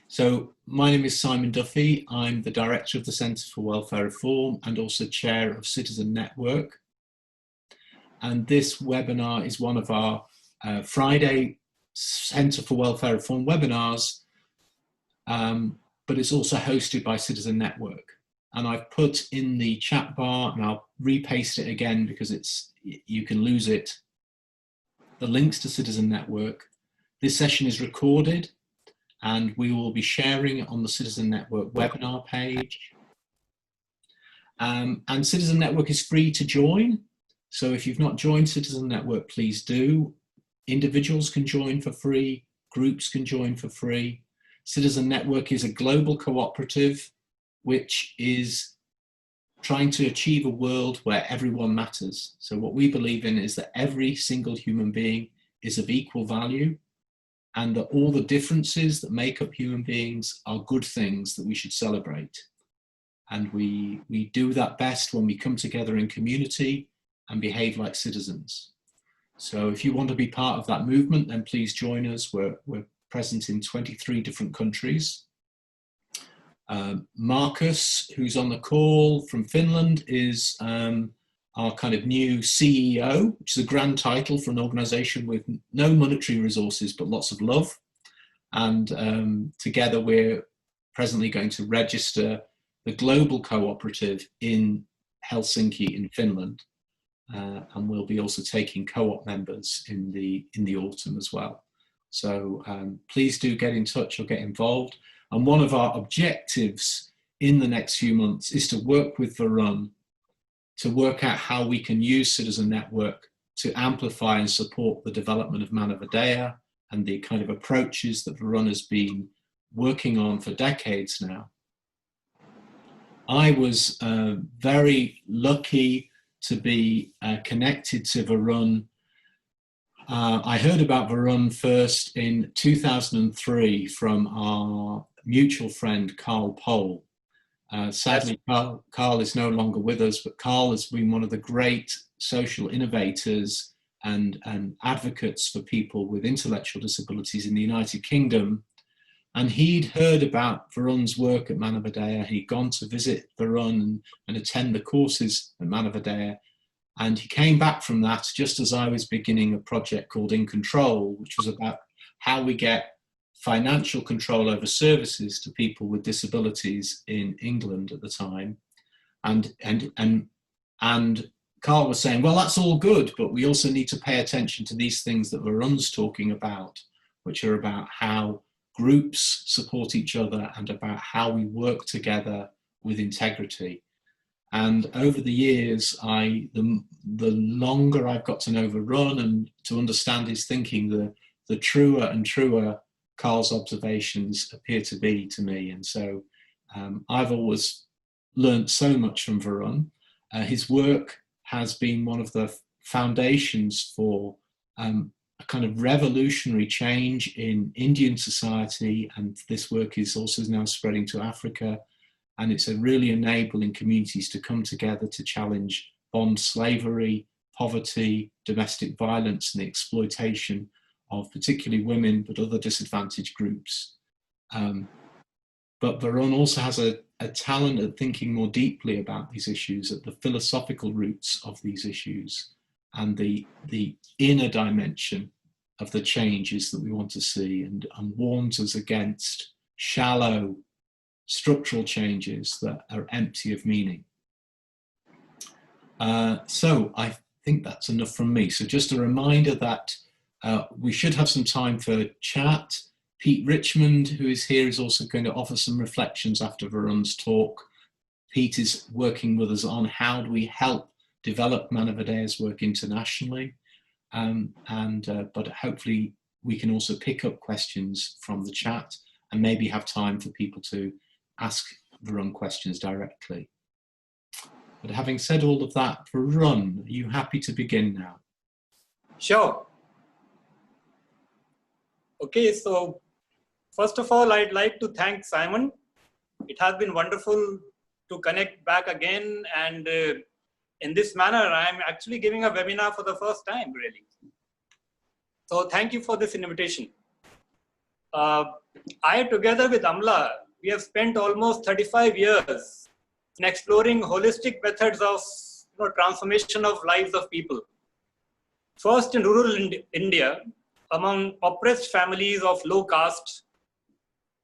So my name is Simon Duffy. I'm the Director of the Centre for Welfare Reform and also Chair of Citizen Network. And this webinar is one of our Friday Centre for Welfare Reform webinars, but it's also hosted by Citizen Network. And I've put in the chat bar, and I'll repaste it again because you can lose it, the links to Citizen Network. This session is recorded, and we will be sharing it on the Citizen Network webinar page. And Citizen Network is free to join. So if you've not joined Citizen Network, please do. Individuals can join for free, groups can join for free. Citizen Network is a global cooperative which is trying to achieve a world where everyone matters. So what we believe in is that every single human being is of equal value, and that all the differences that make up human beings are good things that we should celebrate. And we do that best when we come together in community and behave like citizens. So if you want to be part of that movement, then please join us. We're present in 23 different countries. Marcus, who's on the call from Finland, is our kind of new CEO, which is a grand title for an organization with no monetary resources, but lots of love. And together we're presently going to register the global cooperative in Helsinki in Finland. And we'll be also taking co-op members in the autumn as well. So please do get in touch or get involved. And one of our objectives in the next few months is to work with Varun to work out how we can use Citizen Network to amplify and support the development of Manavidea and the kind of approaches that Varun has been working on for decades now. I was very lucky to be connected to Varun. I heard about Varun first in 2003 from our mutual friend, Carl Pohl. Sadly, Carl is no longer with us, but Carl has been one of the great social innovators and advocates for people with intellectual disabilities in the United Kingdom. And he'd heard about Varun's work at Manavidea. He'd gone to visit Varun and attend the courses at Manavidea. And he came back from that just as I was beginning a project called In Control, which was about how we get financial control over services to people with disabilities in England at the time. And Carl was saying, well, that's all good, but we also need to pay attention to these things that Varun's talking about, which are about how groups support each other and about how we work together with integrity. And over the years, the longer I've got to know Varun and to understand his thinking, the truer and truer Carl's observations appear to be to me. And so I've always learned so much from Varun. His work has been one of the foundations for a kind of revolutionary change in Indian society, and this work is also now spreading to Africa, and it's a really enabling communities to come together to challenge bond slavery, poverty, domestic violence, and the exploitation of particularly women, but other disadvantaged groups. But Varun also has a talent at thinking more deeply about these issues, at the philosophical roots of these issues, and the inner dimension of the changes that we want to see, and warns us against shallow structural changes that are empty of meaning. So I think that's enough from me. So just a reminder that we should have some time for chat. Pete Richmond, who is here, is also going to offer some reflections after Varun's talk. Pete is working with us on how do we help develop Manavidea's work internationally. But hopefully we can also pick up questions from the chat and maybe have time for people to ask Varun questions directly. But having said all of that, Varun, are you happy to begin now? Sure. Okay, so first of all, I'd like to thank Simon. It has been wonderful to connect back again, and in this manner, I'm actually giving a webinar for the first time, really. So thank you for this invitation. Uh, I, together with Amla, we have spent almost 35 years in exploring holistic methods of transformation of lives of people. First in rural India, among oppressed families of low caste,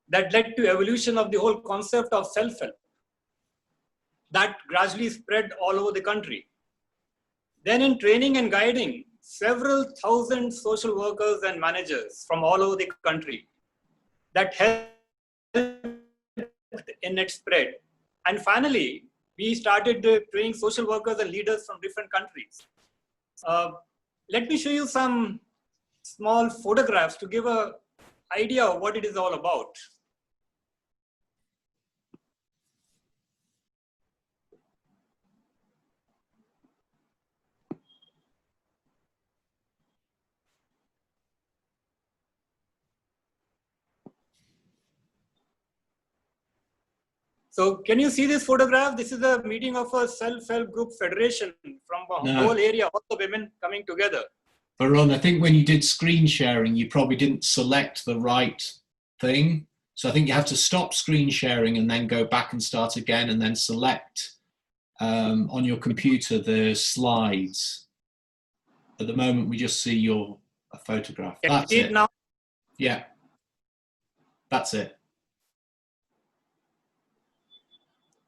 that led to evolution of the whole concept of self-help that gradually spread all over the country. Then in training and guiding, several thousand social workers and managers from all over the country that helped in its spread. And finally, we started training social workers and leaders from different countries. Let me show you some small photographs to give an idea of what it is all about. So can you see this photograph? This is a meeting of a self-help group federation from a whole area, all the women coming together. Varun, I think when you did screen sharing, you probably didn't select the right thing. So I think you have to stop screen sharing and then go back and start again and then select on your computer the slides. At the moment, we just see your photograph. That's it. Now? Yeah, that's it.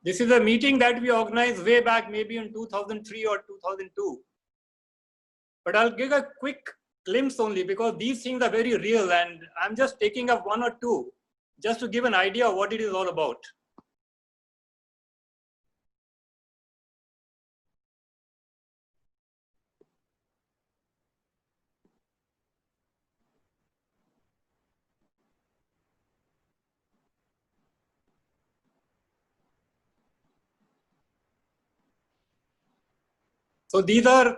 This is a meeting that we organized way back, maybe in 2003 or 2002. But I'll give a quick glimpse only because these things are very real and I'm just taking up one or two just to give an idea of what it is all about. So these are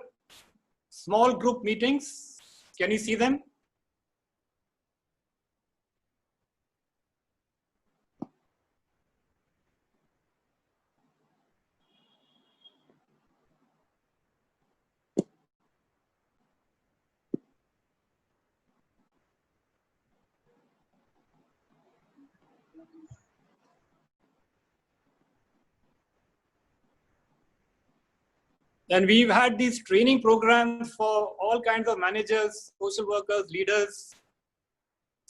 small group meetings. Can you see them? And we've had these training programs for all kinds of managers, social workers, leaders.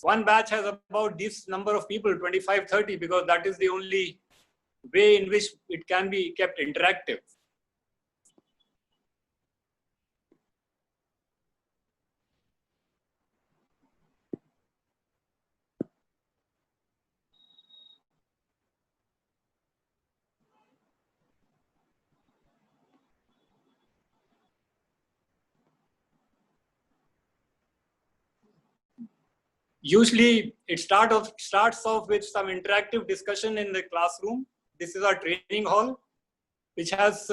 One batch has about this number of people, 25, 30, because that is the only way in which it can be kept interactive. Usually it starts off with some interactive discussion in the classroom. This is our training hall, which has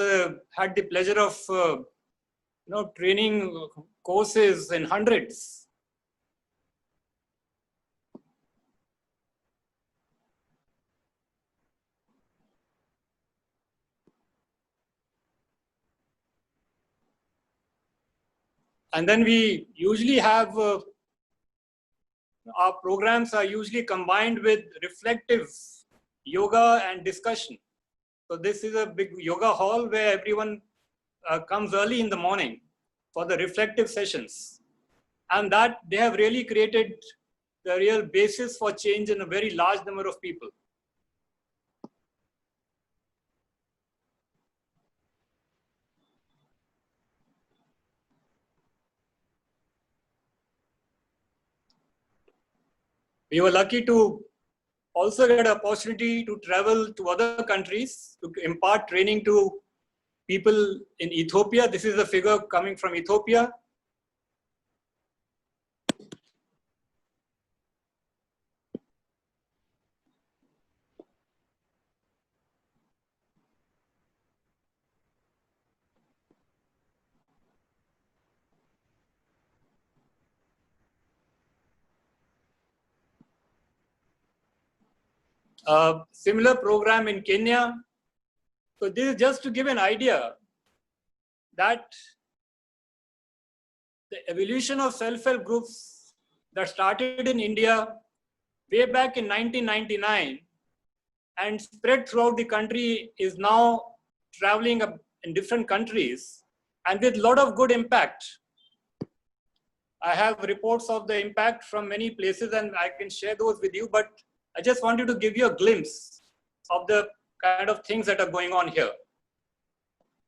had the pleasure of training courses in hundreds. And then we usually have our programs are usually combined with reflective yoga and discussion. So this is a big yoga hall where everyone comes early in the morning for the reflective sessions. And that they have really created the real basis for change in a very large number of people. We were lucky to also get an opportunity to travel to other countries to impart training to people in Ethiopia. This is a figure coming from Ethiopia. A similar program in Kenya. So this is just to give an idea that the evolution of self-help groups that started in India way back in 1999 and spread throughout the country, is now traveling in different countries and with a lot of good impact. I have reports of the impact from many places and I can share those with you, but I just wanted to give you a glimpse of the kind of things that are going on here.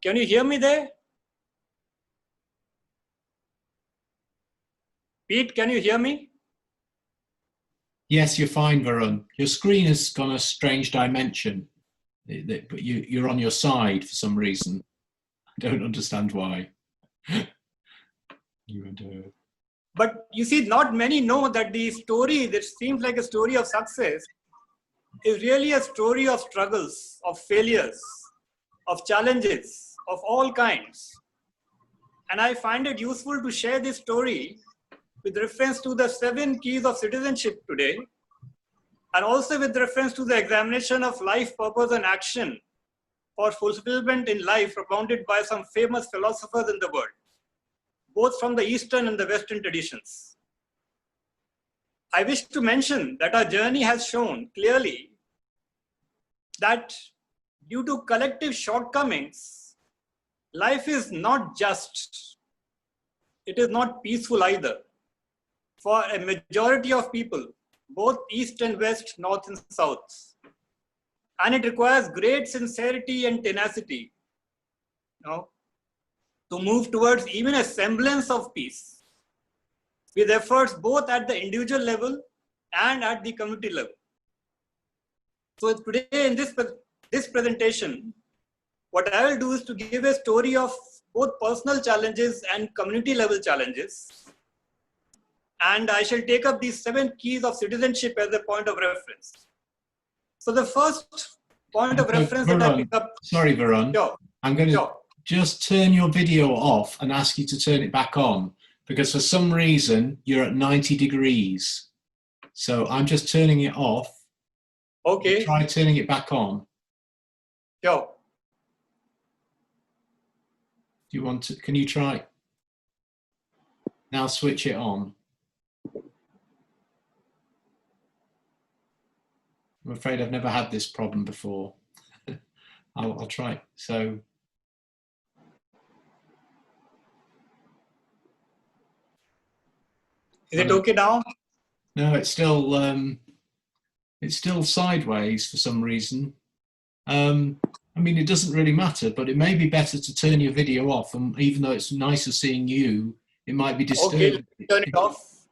Can you hear me there? Pete, can you hear me? Yes, you're fine, Varun. Your screen has gone a strange dimension, but you're on your side for some reason. I don't understand why. But you see, not many know that the story that seems like a story of success is really a story of struggles, of failures, of challenges of all kinds. And I find it useful to share this story with reference to the 7 keys of citizenship today, and also with reference to the examination of life, purpose, and action for fulfillment in life propounded by some famous philosophers in the world, both from the Eastern and the Western traditions. I wish to mention that our journey has shown clearly that due to collective shortcomings, life is not just, it is not peaceful either. For a majority of people, both East and West, North and South. And it requires great sincerity and tenacity, to move towards even a semblance of peace, with efforts both at the individual level and at the community level. So today in this presentation, what I will do is to give a story of both personal challenges and community level challenges. And I shall take up these 7 keys of citizenship as a point of reference. So the first point of reference Varun, that I pick up. Sorry, Varun. Sure, I'm going to just turn your video off and ask you to turn it back on, because for some reason you're at 90 degrees. So I'm just turning it off. Okay. Try turning it back on. Sure. Do you want to, can you try? Now switch it on. I'm afraid I've never had this problem before. I'll try. So. Is it okay now? No, it's still sideways for some reason. I mean, it doesn't really matter, but it may be better to turn your video off. And even though it's nicer seeing you, it might be disturbing. Okay, turn it off.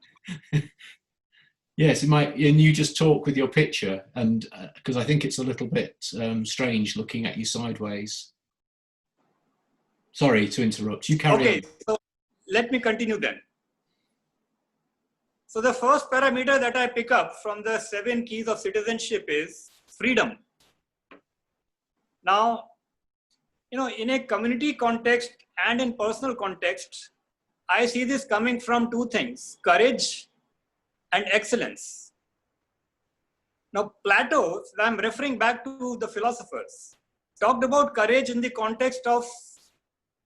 Yes, it might, and you just talk with your picture, and because I think it's a little bit strange looking at you sideways. Sorry to interrupt. You carry on. Okay, so let me continue then. So the first parameter that I pick up from the 7 keys of citizenship is freedom. Now, in a community context and in personal context, I see this coming from 2 things: courage and excellence. Now, Plato, I'm referring back to the philosophers, talked about courage in the context of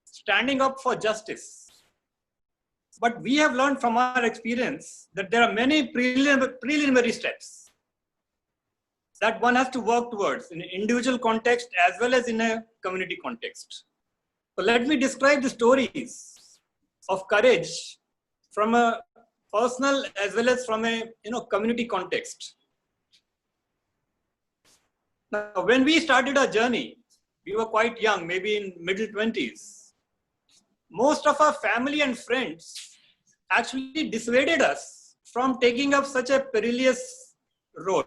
standing up for justice. But we have learned from our experience that there are many preliminary steps that one has to work towards in an individual context as well as in a community context. So let me describe the stories of courage from a personal as well as from a community context. Now, when we started our journey, we were quite young, maybe in middle 20s. Most of our family and friends actually dissuaded us from taking up such a perilous road.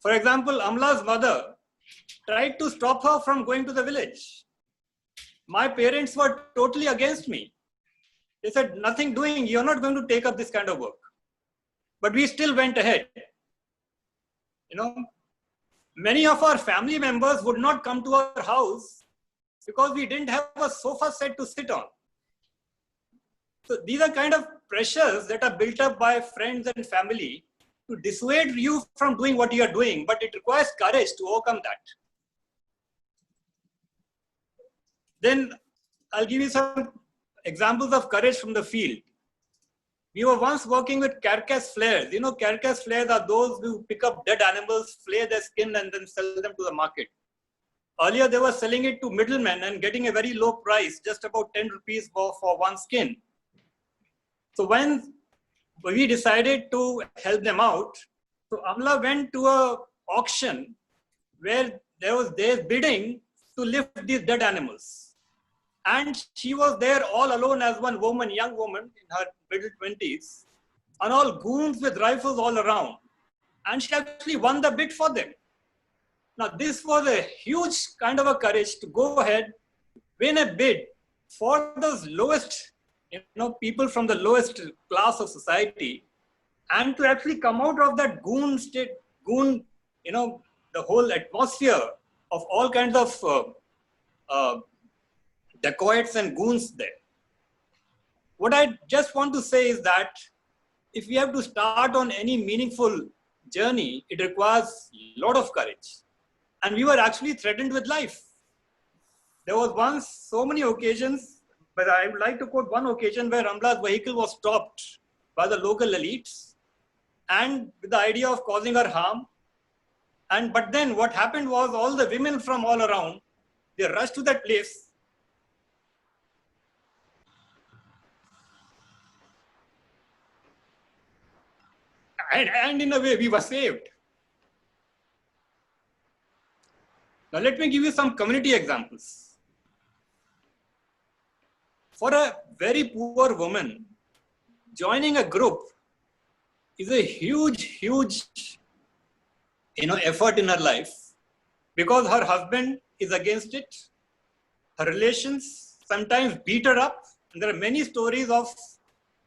For example, Amla's mother tried to stop her from going to the village. My parents were totally against me. They said, nothing doing, you're not going to take up this kind of work. But we still went ahead. Many of our family members would not come to our house because we didn't have a sofa set to sit on. So these are kind of pressures that are built up by friends and family to dissuade you from doing what you are doing, but it requires courage to overcome that. Then I'll give you some examples of courage from the field. we were once working with carcass flayers. You know, carcass flayers are those who pick up dead animals, flay their skin, and then sell them to the market. Earlier, they were selling it to middlemen and getting a very low price, just about 10 rupees for one skin. So when we decided to help them out, so Amla went to a auction where there was their bidding to lift these dead animals. And she was there all alone as one woman, young woman in her middle 20s, and all goons with rifles all around. And she actually won the bid for them. Now, this was a huge kind of a courage to go ahead, win a bid for those lowest, people from the lowest class of society, and to actually come out of that goon state, the whole atmosphere of all kinds of dacoits and goons there. What I just want to say is that if we have to start on any meaningful journey, it requires a lot of courage. And we were actually threatened with life. There was once so many occasions, but I would like to quote one occasion where Amla's vehicle was stopped by the local elites and with the idea of causing her harm. But then what happened was all the women from all around, they rushed to that place. And in a way, we were saved. Now, let me give you some community examples. For a very poor woman, joining a group is a huge effort in her life because her husband is against it. Her relations sometimes beat her up. And there are many stories of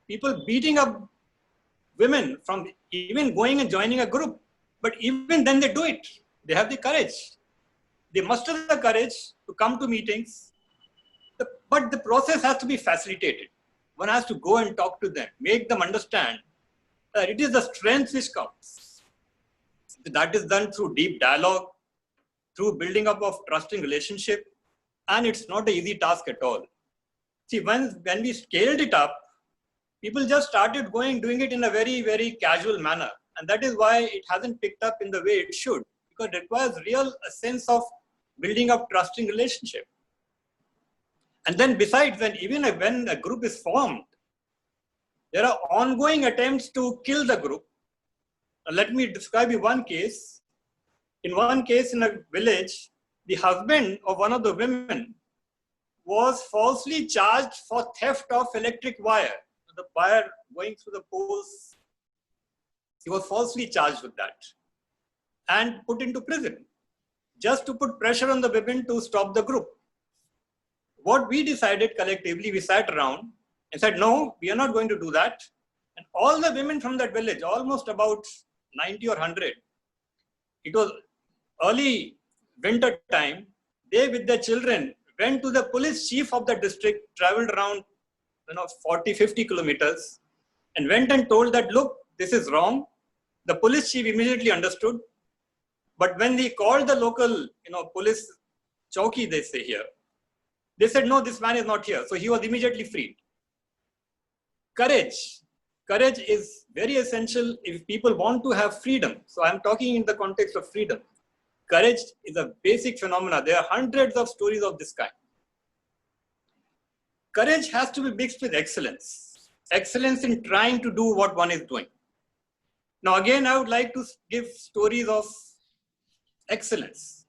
people beating up women from even going and joining a group. But even then they do it. They have the courage. They muster the courage to come to meetings. But the process has to be facilitated. One has to go and talk to them, make them understand that it is the strength which counts. That is done through deep dialogue, through building up of trusting relationship, and it's not an easy task at all. See, when we scaled it up, people just started doing it in a very, very casual manner. And that is why it hasn't picked up in the way it should, because it requires a sense of building up trusting relationship. And then besides, when a group is formed, there are ongoing attempts to kill the group. Let me describe you one case. In one case in a village, the husband of one of the women was falsely charged for theft of electric wire. The wire going through the poles, he was falsely charged with that and put into prison just to put pressure on the women to stop the group. What we decided collectively, we sat around and said, no, we are not going to do that. And all the women from that village, almost about 90 or 100, it was early winter time, they with their children went to the police chief of the district, traveled around 40, 50 kilometers and went and told that, look, this is wrong. The police chief immediately understood. But when we called the local, police chowki, they say here, they said, no, this man is not here. So he was immediately freed. Courage. Courage is very essential if people want to have freedom. So I'm talking in the context of freedom. Courage is a basic phenomena. There are hundreds of stories of this kind. Courage has to be mixed with excellence. Excellence in trying to do what one is doing. Now, again, I would like to give stories of excellence.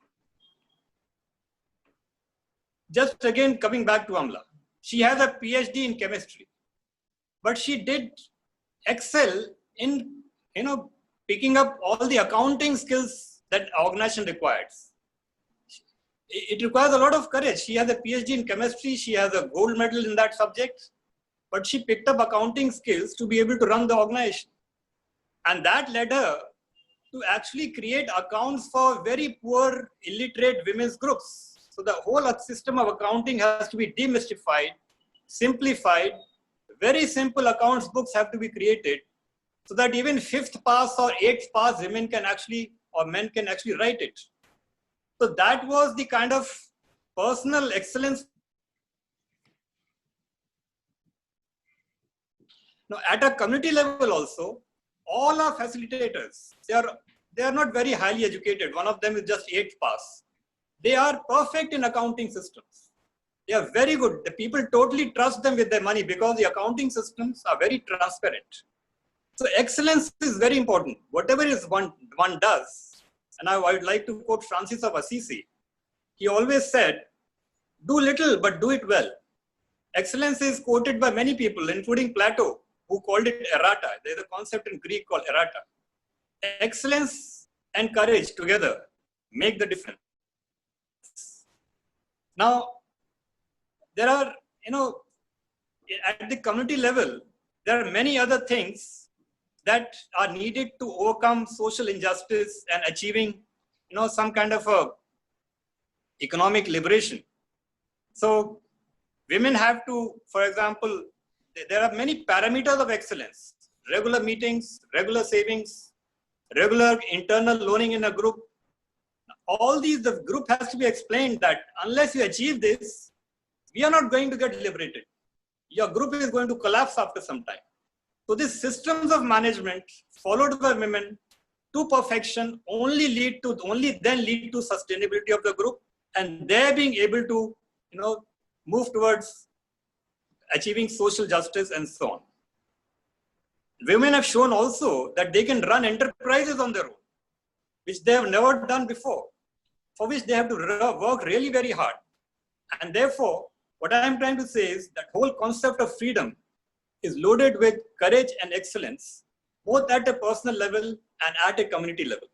Just again, coming back to Amla. She has a PhD in chemistry, but she did excel in, picking up all the accounting skills that organization requires. It requires a lot of courage. She has a PhD in chemistry. She has a gold medal in that subject, but she picked up accounting skills to be able to run the organization. And that led her to actually create accounts for very poor, illiterate women's groups. So the whole system of accounting has to be demystified, simplified. Very simple accounts books have to be created so that even 5th pass or 8th pass women can actually, or men can actually write it. So that was the kind of personal excellence. Now, at a community level also, all our facilitators, they are not very highly educated. One of them is just 8th pass. They are perfect in accounting systems. They are very good. The people totally trust them with their money because the accounting systems are very transparent. So excellence is very important. Whatever is one does, and I would like to quote Francis of Assisi. He always said, do little, but do it well. Excellence is quoted by many people, including Plato, who called it errata. There's a concept in Greek called errata. Excellence and courage together make the difference. Now, there are, at the community level, there are many other things that are needed to overcome social injustice and achieving, some kind of a economic liberation. So women have to, for example, there are many parameters of excellence: regular meetings, regular savings, regular internal learning in a group. All these, the group has to be explained that unless you achieve this, we are not going to get liberated. Your group is going to collapse after some time. So these systems of management followed by women to perfection only then lead to sustainability of the group, and they're being able to, move towards achieving social justice and so on. Women have shown also that they can run enterprises on their own, which they have never done before, for which they have to work really very hard. And therefore, what I am trying to say is that whole concept of freedom is loaded with courage and excellence, both at a personal level and at a community level.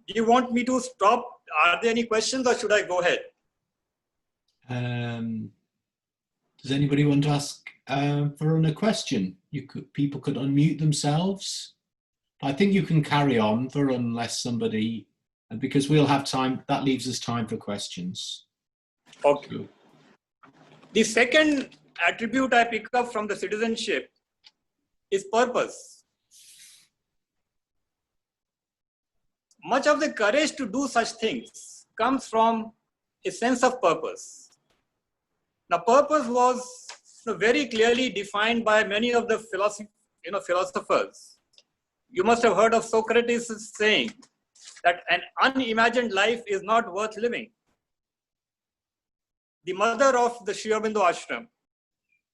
Do you want me to stop? Are there any questions, or should I go ahead? Does anybody want to ask Varun a question? People could unmute themselves. I think you can carry on, Varun, unless somebody, because we'll have time. That leaves us time for questions. Okay. So. The second attribute I pick up from the citizenship is purpose. Much of the courage to do such things comes from a sense of purpose. Now, purpose was very clearly defined by many of the philosophers. You must have heard of Socrates saying that an unimagined life is not worth living. The mother of the Sri Aurobindo ashram,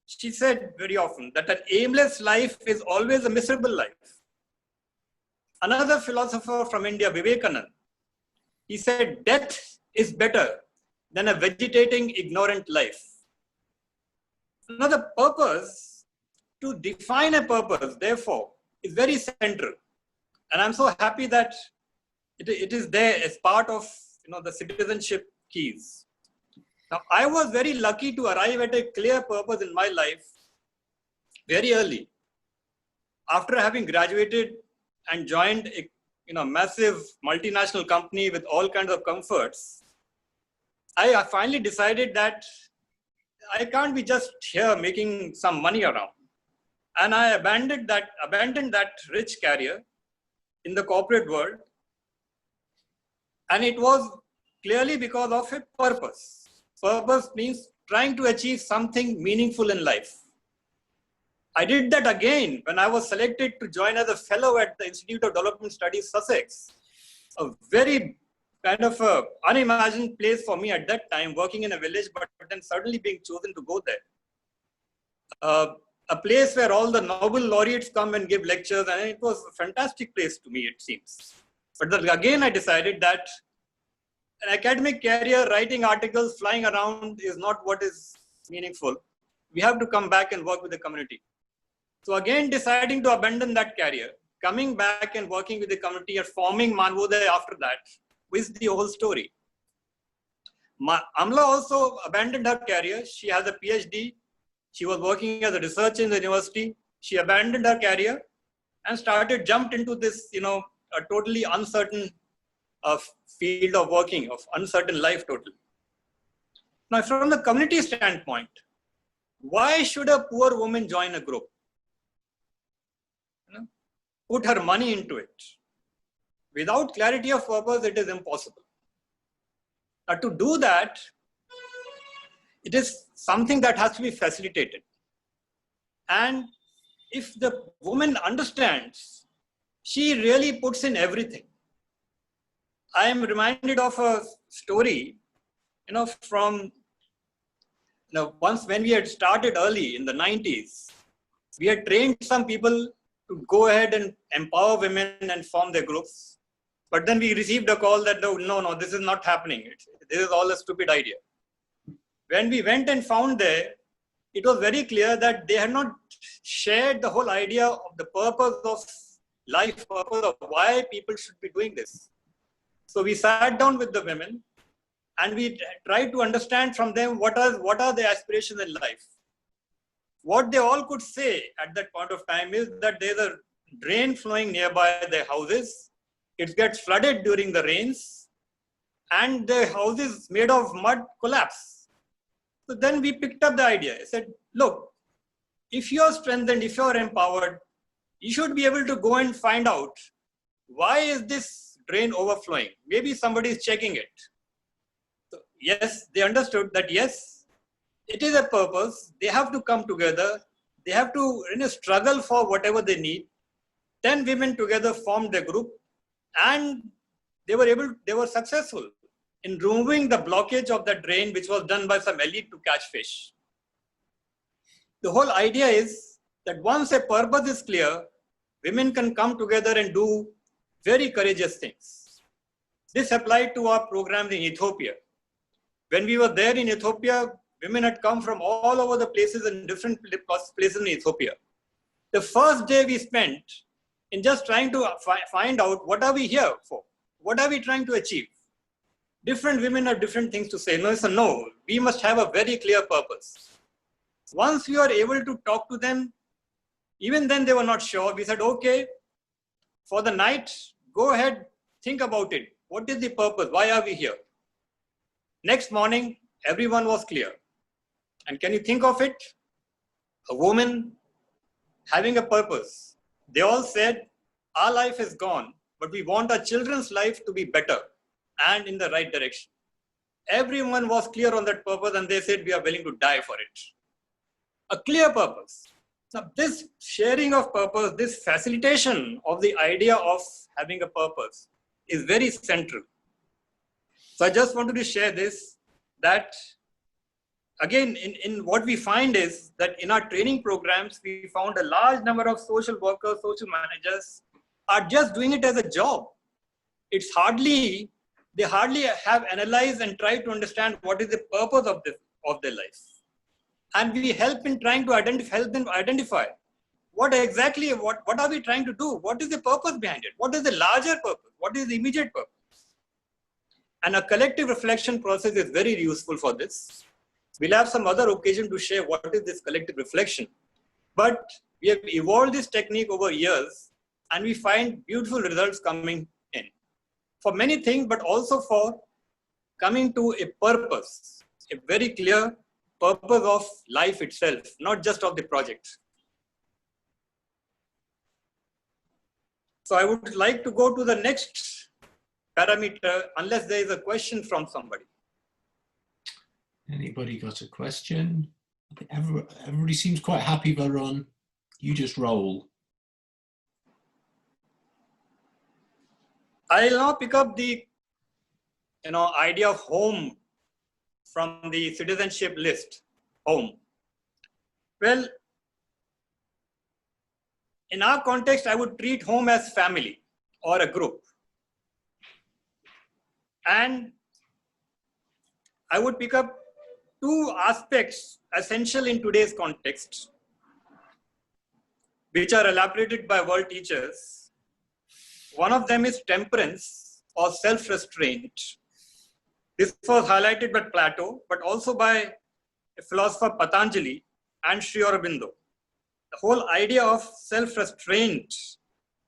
she said very often that an aimless life is always a miserable life. Another philosopher from India, Vivekananda, he said death is better than a vegetating, ignorant life. Another purpose, to define a purpose, therefore, is very central. And I'm so happy that it is there as part of the citizenship keys. Now, I was very lucky to arrive at a clear purpose in my life very early. After having graduated and joined a massive multinational company with all kinds of comforts, I finally decided that I can't be just here making some money around. And I abandoned that rich career in the corporate world. And it was clearly because of a purpose. Purpose means trying to achieve something meaningful in life. I did that again when I was selected to join as a fellow at the Institute of Development Studies, Sussex, a very kind of a unimagined place for me at that time, working in a village, but then suddenly being chosen to go there. A place where all the Nobel laureates come and give lectures, and it was a fantastic place to me, it seems. But then again, I decided that an academic career, writing articles, flying around is not what is meaningful. We have to come back and work with the community. So again, deciding to abandon that career, coming back and working with the community and forming Manvodaya after that is the whole story. Amla also abandoned her career. She has a PhD. She was working as a researcher in the university. She abandoned her career and jumped into this, a totally uncertain field of working, of uncertain life totally. Now, from the community standpoint, why should a poor woman join a group? Put her money into it. Without clarity of purpose, it is impossible. Now, to do that, It is something that has to be facilitated. And if the woman understands, she really puts in everything. I am reminded of a story, from once when we had started early in the 90s, we had trained some people to go ahead and empower women and form their groups. But then we received a call that no, this is not happening. This is all a stupid idea. When we went and found there, it was very clear that they had not shared the whole idea of the purpose of life, purpose of why people should be doing this. So we sat down with the women and we tried to understand from them what are their aspirations in life. What they all could say at that point of time is that there's a drain flowing nearby their houses. It gets flooded during the rains and the houses made of mud collapse. So then we picked up the idea. I said, look, if you're strengthened, if you're empowered, you should be able to go and find out why is this drain overflowing? Maybe somebody is checking it. So yes, they understood that yes, it is a purpose. They have to come together. They have to struggle for whatever they need. 10 women together formed a group and they were successful in removing the blockage of the drain, which was done by some elite to catch fish. The whole idea is that once a purpose is clear, women can come together and do very courageous things. This applied to our programs in Ethiopia. When we were there in Ethiopia, women had come from all over the places and different places in Ethiopia. The first day we spent in just trying to find out what are we here for? What are we trying to achieve? Different women have different things to say. No, we must have a very clear purpose. Once we are able to talk to them, even then they were not sure. We said, okay, for the night, go ahead, think about it. What is the purpose? Why are we here? Next morning, everyone was clear. And can you think of it? A woman having a purpose. They all said, our life is gone, but we want our children's life to be better and in the right direction. Everyone was clear on that purpose and they said, we are willing to die for it. A clear purpose. Now, this sharing of purpose, this facilitation of the idea of having a purpose is very central. So I just wanted to share this, that again, in what we find is that in our training programs, we found a large number of social workers, social managers are just doing it as a job. They hardly have analyzed and tried to understand what is the purpose of their life. And we help in trying to help them identify what are we trying to do? What is the purpose behind it? What is the larger purpose? What is the immediate purpose? And a collective reflection process is very useful for this. We'll have some other occasion to share what is this collective reflection. But we have evolved this technique over years and we find beautiful results coming in. For many things, but also for coming to a purpose, a very clear purpose of life itself, not just of the project. So I would like to go to the next parameter, unless there is a question from somebody. Anybody got a question? I think everybody seems quite happy, Varun. You just roll. I'll now pick up the idea of home from the citizenship list. Home. Well, in our context, I would treat home as family or a group. And I would pick up two aspects essential in today's context, which are elaborated by world teachers. One of them is temperance or self-restraint. This was highlighted by Plato, but also by a philosopher Patanjali and Sri Aurobindo. The whole idea of self-restraint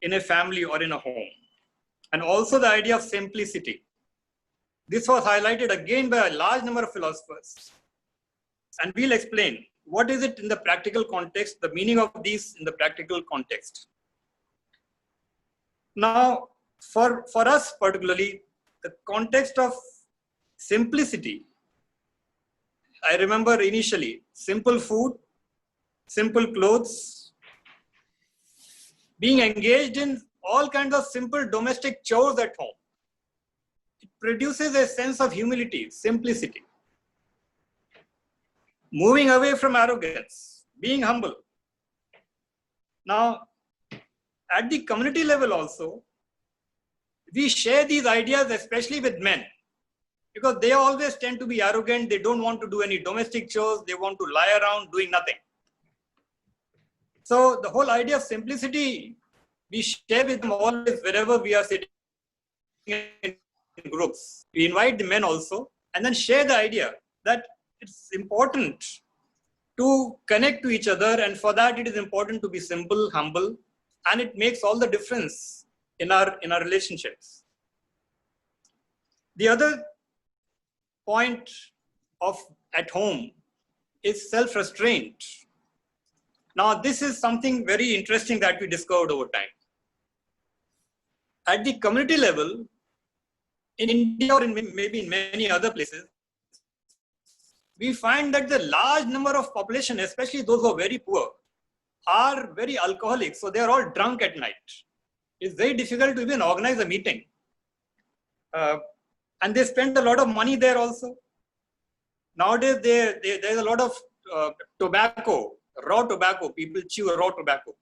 in a family or in a home, and also the idea of simplicity. This was highlighted again by a large number of philosophers. And we'll explain what is it in the practical context, the meaning of these in the practical context. Now, for us particularly, the context of simplicity I remember initially, simple food, simple clothes, being engaged in all kinds of simple domestic chores at home. It produces a sense of humility, simplicity. Moving away from arrogance, being humble. Now, at the community level also, we share these ideas, especially with men, because they always tend to be arrogant. They don't want to do any domestic chores. They want to lie around doing nothing. So the whole idea of simplicity, we share with them always wherever we are sitting in groups. We invite the men also and then share the idea that it's important to connect to each other, and for that it is important to be simple, humble, and it makes all the difference in our relationships. The other point of at home is self-restraint. Now, this is something very interesting that we discovered over time. At the community level, in India or maybe in many other places, we find that the large number of population, especially those who are very poor, are very alcoholic. So they are all drunk at night. It's very difficult to even organize a meeting. And they spend a lot of money there also. Nowadays, there's a lot of tobacco, raw tobacco. People chew raw tobacco.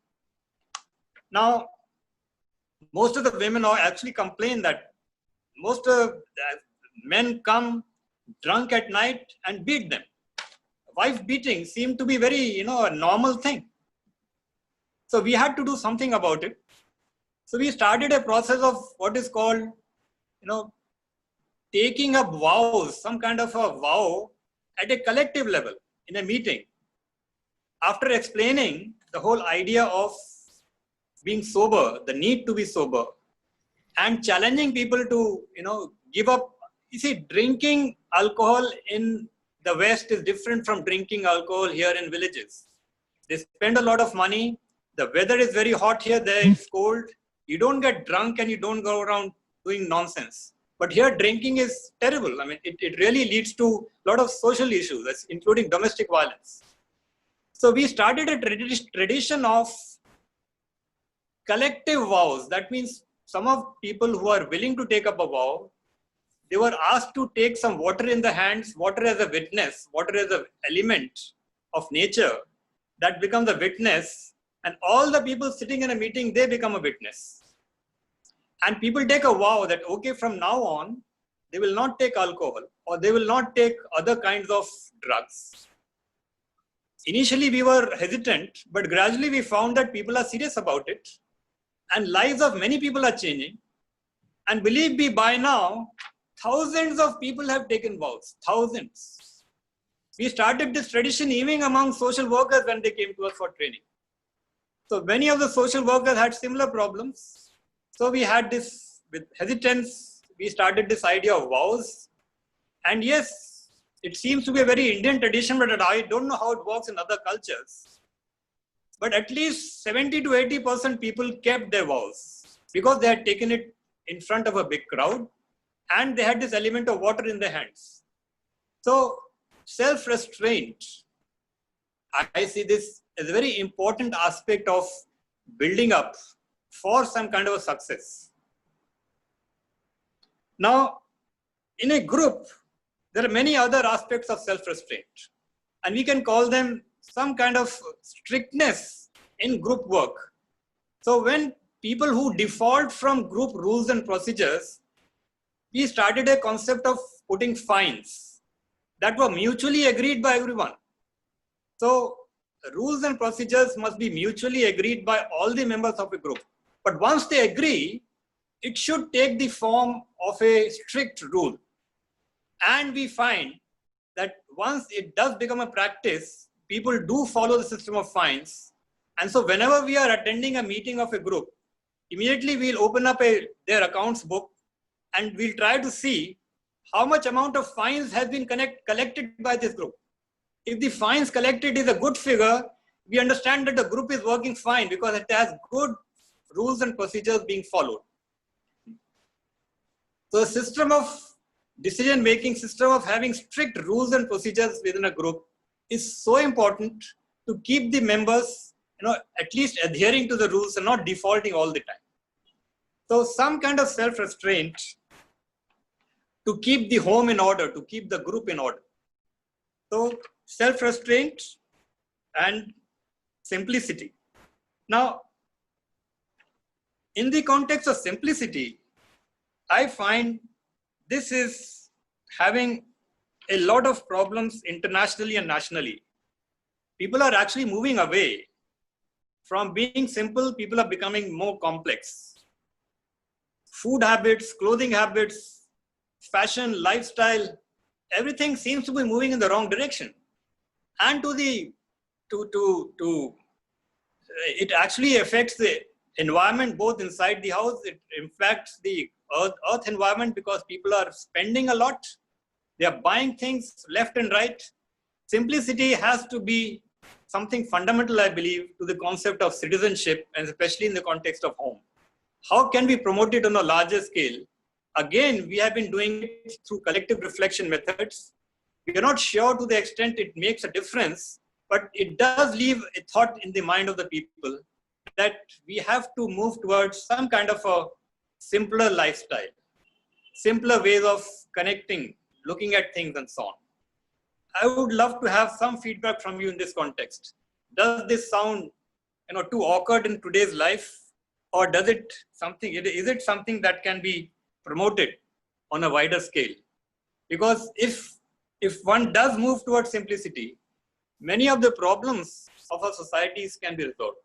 Now, most of the women actually complain that most of men come drunk at night and beat them. Wife beating seemed to be very, a normal thing. So we had to do something about it. So we started a process of what is called, taking up vows, some kind of a vow at a collective level in a meeting. After explaining the whole idea of being sober, the need to be sober, and challenging people to, give up. You see, drinking alcohol in the West is different from drinking alcohol here in villages. They spend a lot of money. The weather is very hot here, there it's cold. You don't get drunk and you don't go around doing nonsense. But here drinking is terrible. I mean, it really leads to a lot of social issues, including domestic violence. So we started a tradition of collective vows. That means some of people who are willing to take up a vow, they were asked to take some water in the hands, water as a witness, water as an element of nature that becomes a witness, and all the people sitting in a meeting, they become a witness. And people take a vow that, okay, from now on, they will not take alcohol or they will not take other kinds of drugs. Initially, we were hesitant, but gradually we found that people are serious about it and lives of many people are changing. And believe me, by now, thousands of people have taken vows, thousands. We started this tradition even among social workers when they came to us for training. So many of the social workers had similar problems. So we had this with hesitance, we started this idea of vows. And yes, it seems to be a very Indian tradition, but I don't know how it works in other cultures. But at least 70 to 80% people kept their vows because they had taken it in front of a big crowd and they had this element of water in their hands. So self-restraint, I see this as a very important aspect of building up for some kind of a success. Now, in a group, there are many other aspects of self-restraint, and we can call them some kind of strictness in group work. So when people who default from group rules and procedures, we started a concept of putting fines that were mutually agreed by everyone. So rules and procedures must be mutually agreed by all the members of a group. But once they agree, it should take the form of a strict rule. And we find that once it does become a practice, people do follow the system of fines. And so whenever we are attending a meeting of a group, immediately we'll open up their accounts book and we'll try to see how much amount of fines has been collected by this group. If the fines collected is a good figure, we understand that the group is working fine because it has good rules and procedures being followed. So the system of decision-making system of having strict rules and procedures within a group is so important to keep the members, at least adhering to the rules and not defaulting all the time. So some kind of self-restraint to keep the home in order, to keep the group in order. So self-restraint and simplicity. Now, in the context of simplicity, I find this is having a lot of problems internationally and nationally. People are actually moving away from being simple. People are becoming more complex. Food habits, clothing habits, fashion, lifestyle, everything seems to be moving in the wrong direction. And it actually affects the environment both inside the house. It impacts the earth environment because people are spending a lot. They are buying things left and right. Simplicity has to be something fundamental, I believe, to the concept of citizenship, and especially in the context of home. How can we promote it on a larger scale? Again, we have been doing it through collective reflection methods. We are not sure to the extent it makes a difference, but it does leave a thought in the mind of the people that we have to move towards some kind of a simpler lifestyle, simpler ways of connecting, looking at things and so on. I would love to have some feedback from you in this context. Does this sound too awkward in today's life, or is it something that can be promoted on a wider scale? Because if one does move towards simplicity, many of the problems of our societies can be resolved.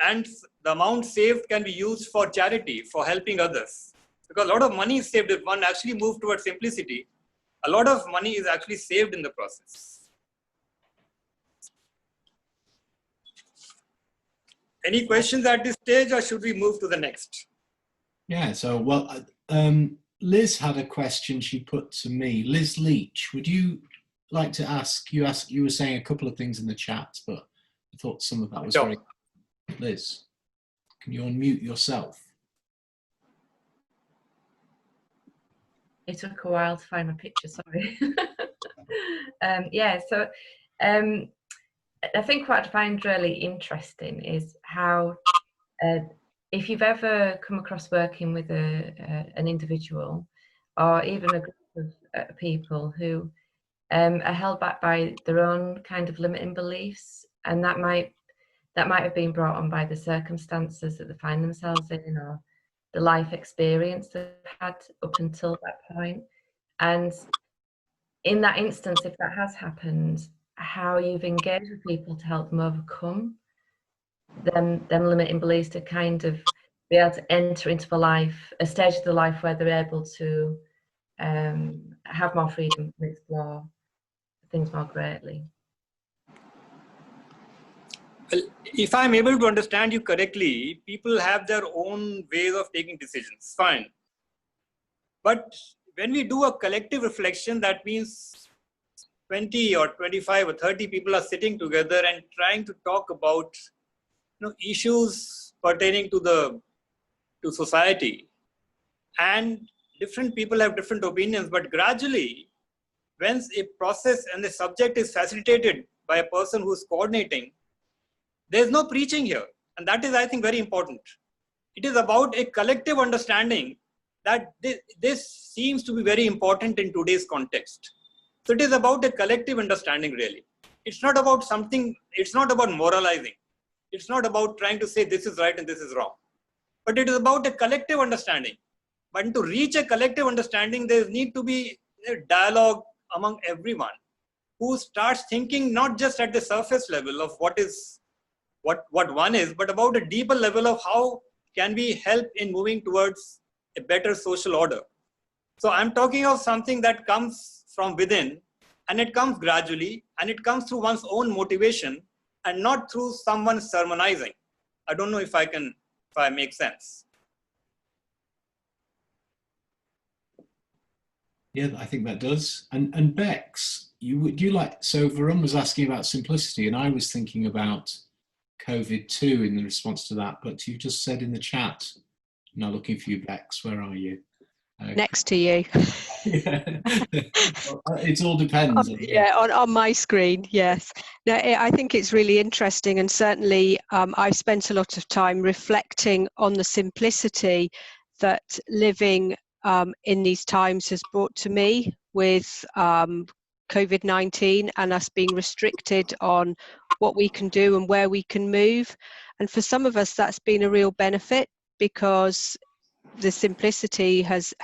And the amount saved can be used for charity, for helping others. Because a lot of money is saved if one actually moves towards simplicity. A lot of money is actually saved in the process. Any questions at this stage, or should we move to the next? Yeah, so, well, Liz had a question she put to me. Liz Leach, would you like to ask? You were saying a couple of things in the chat, but I thought some of that was very... Liz, can you unmute yourself? It took a while to find my picture, sorry. I think what I find really interesting is how, if you've ever come across working with an individual or even a group of people who are held back by their own kind of limiting beliefs, and that might have been brought on by the circumstances that they find themselves in, or the life experience they've had up until that point. And in that instance, if that has happened, how you've engaged with people to help them overcome them limiting beliefs, to kind of be able to enter into a stage of the life where they're able to have more freedom and explore things more greatly. Well, if I'm able to understand you correctly, people have their own ways of taking decisions, fine. But when we do a collective reflection, that means 20 or 25 or 30 people are sitting together and trying to talk about issues pertaining to society. And different people have different opinions, but gradually, when a process and the subject is facilitated by a person who's coordinating, there's no preaching here. And that is, I think, very important. It is about a collective understanding that this seems to be very important in today's context. So it is about a collective understanding, really. It's not about something, it's not about moralizing. It's not about trying to say this is right and this is wrong. But it is about a collective understanding. But to reach a collective understanding, there need to be a dialogue among everyone who starts thinking not just at the surface level of what one is, but about a deeper level of how can we help in moving towards a better social order. So I'm talking of something that comes from within, and it comes gradually, and it comes through one's own motivation and not through someone sermonizing. I don't know if I make sense. Yeah, I think that does. And Bex, so Varun was asking about simplicity, and I was thinking about COVID-2 in the response to that, but you just said in the chat, now looking for you, Bex, where are you? next to you. Yeah. It all depends. Yeah, on my screen, yes. No, I think it's really interesting, and certainly I've spent a lot of time reflecting on the simplicity that living in these times has brought to me with COVID-19 and us being restricted on what we can do and where we can move. And for some of us, that's been a real benefit, because the simplicity has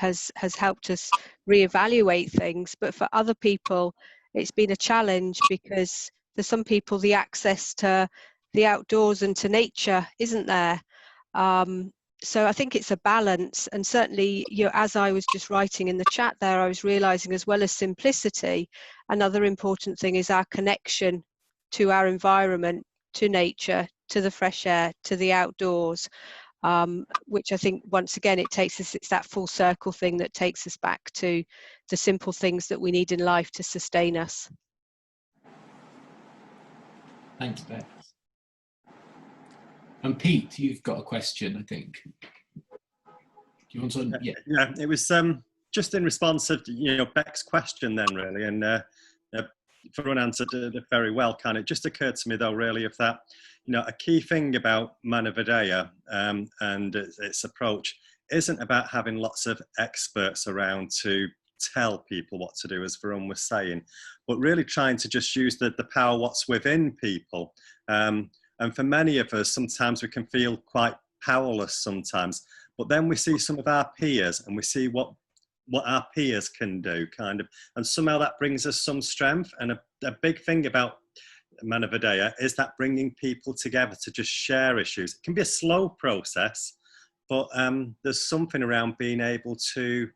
helped us reevaluate things. But for other people, it's been a challenge, because for some people the access to the outdoors and to nature isn't there. So I think it's a balance, and certainly, as I was just writing in the chat there, I was realizing, as well as simplicity, another important thing is our connection to our environment, to nature, to the fresh air, to the outdoors. Which I think, once again, it's that full circle thing that takes us back to the simple things that we need in life to sustain us. Thanks, Beth. And Pete, you've got a question, I think. Do you want to? Yeah. Yeah, it was just in response to Beck's question then, really, and Varun answered it very well. Kind of just occurred to me though, really, if that a key thing about Manavidaya and its approach isn't about having lots of experts around to tell people what to do, as Varun was saying, but really trying to just use the power what's within people. And for many of us, sometimes we can feel quite powerless sometimes, but then we see some of our peers and we see what our peers can do, kind of, and somehow that brings us some strength. And a big thing about Manavidaya is that bringing people together to just share issues. It can be a slow process, but there's something around being able to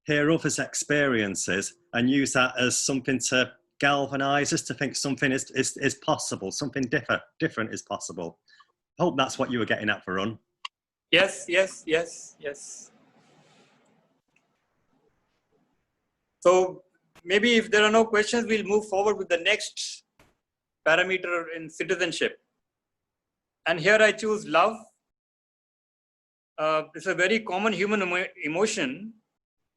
hear others' experiences and use that as something to galvanize us to think something is possible, something different is possible. I hope that's what you were getting at, Varun. Yes, yes, yes, yes. So maybe if there are no questions, we'll move forward with the next parameter in citizenship. And here I choose love. It's a very common human emotion,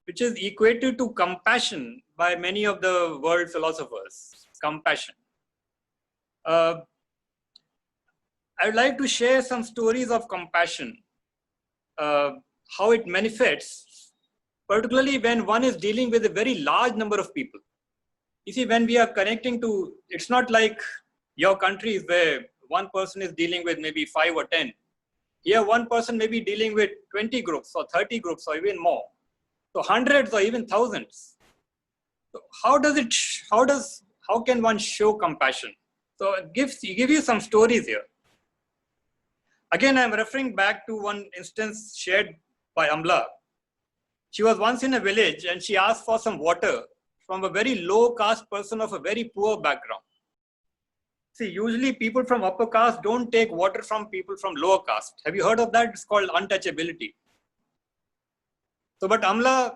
which is equated to compassion by many of the world philosophers. Compassion. I would like to share some stories of compassion, how it manifests, particularly when one is dealing with a very large number of people. You see, when we are connecting to, it's not like your countries where one person is dealing with maybe 5 or 10. Here, one person may be dealing with 20 groups or 30 groups or even more. So hundreds or even thousands. So how can one show compassion? So it give you some stories here. Again, I'm referring back to one instance shared by Amla. She was once in a village and she asked for some water from a very low caste person of a very poor background. See, usually people from upper caste don't take water from people from lower caste. Have you heard of that? It's called untouchability. So, but Amla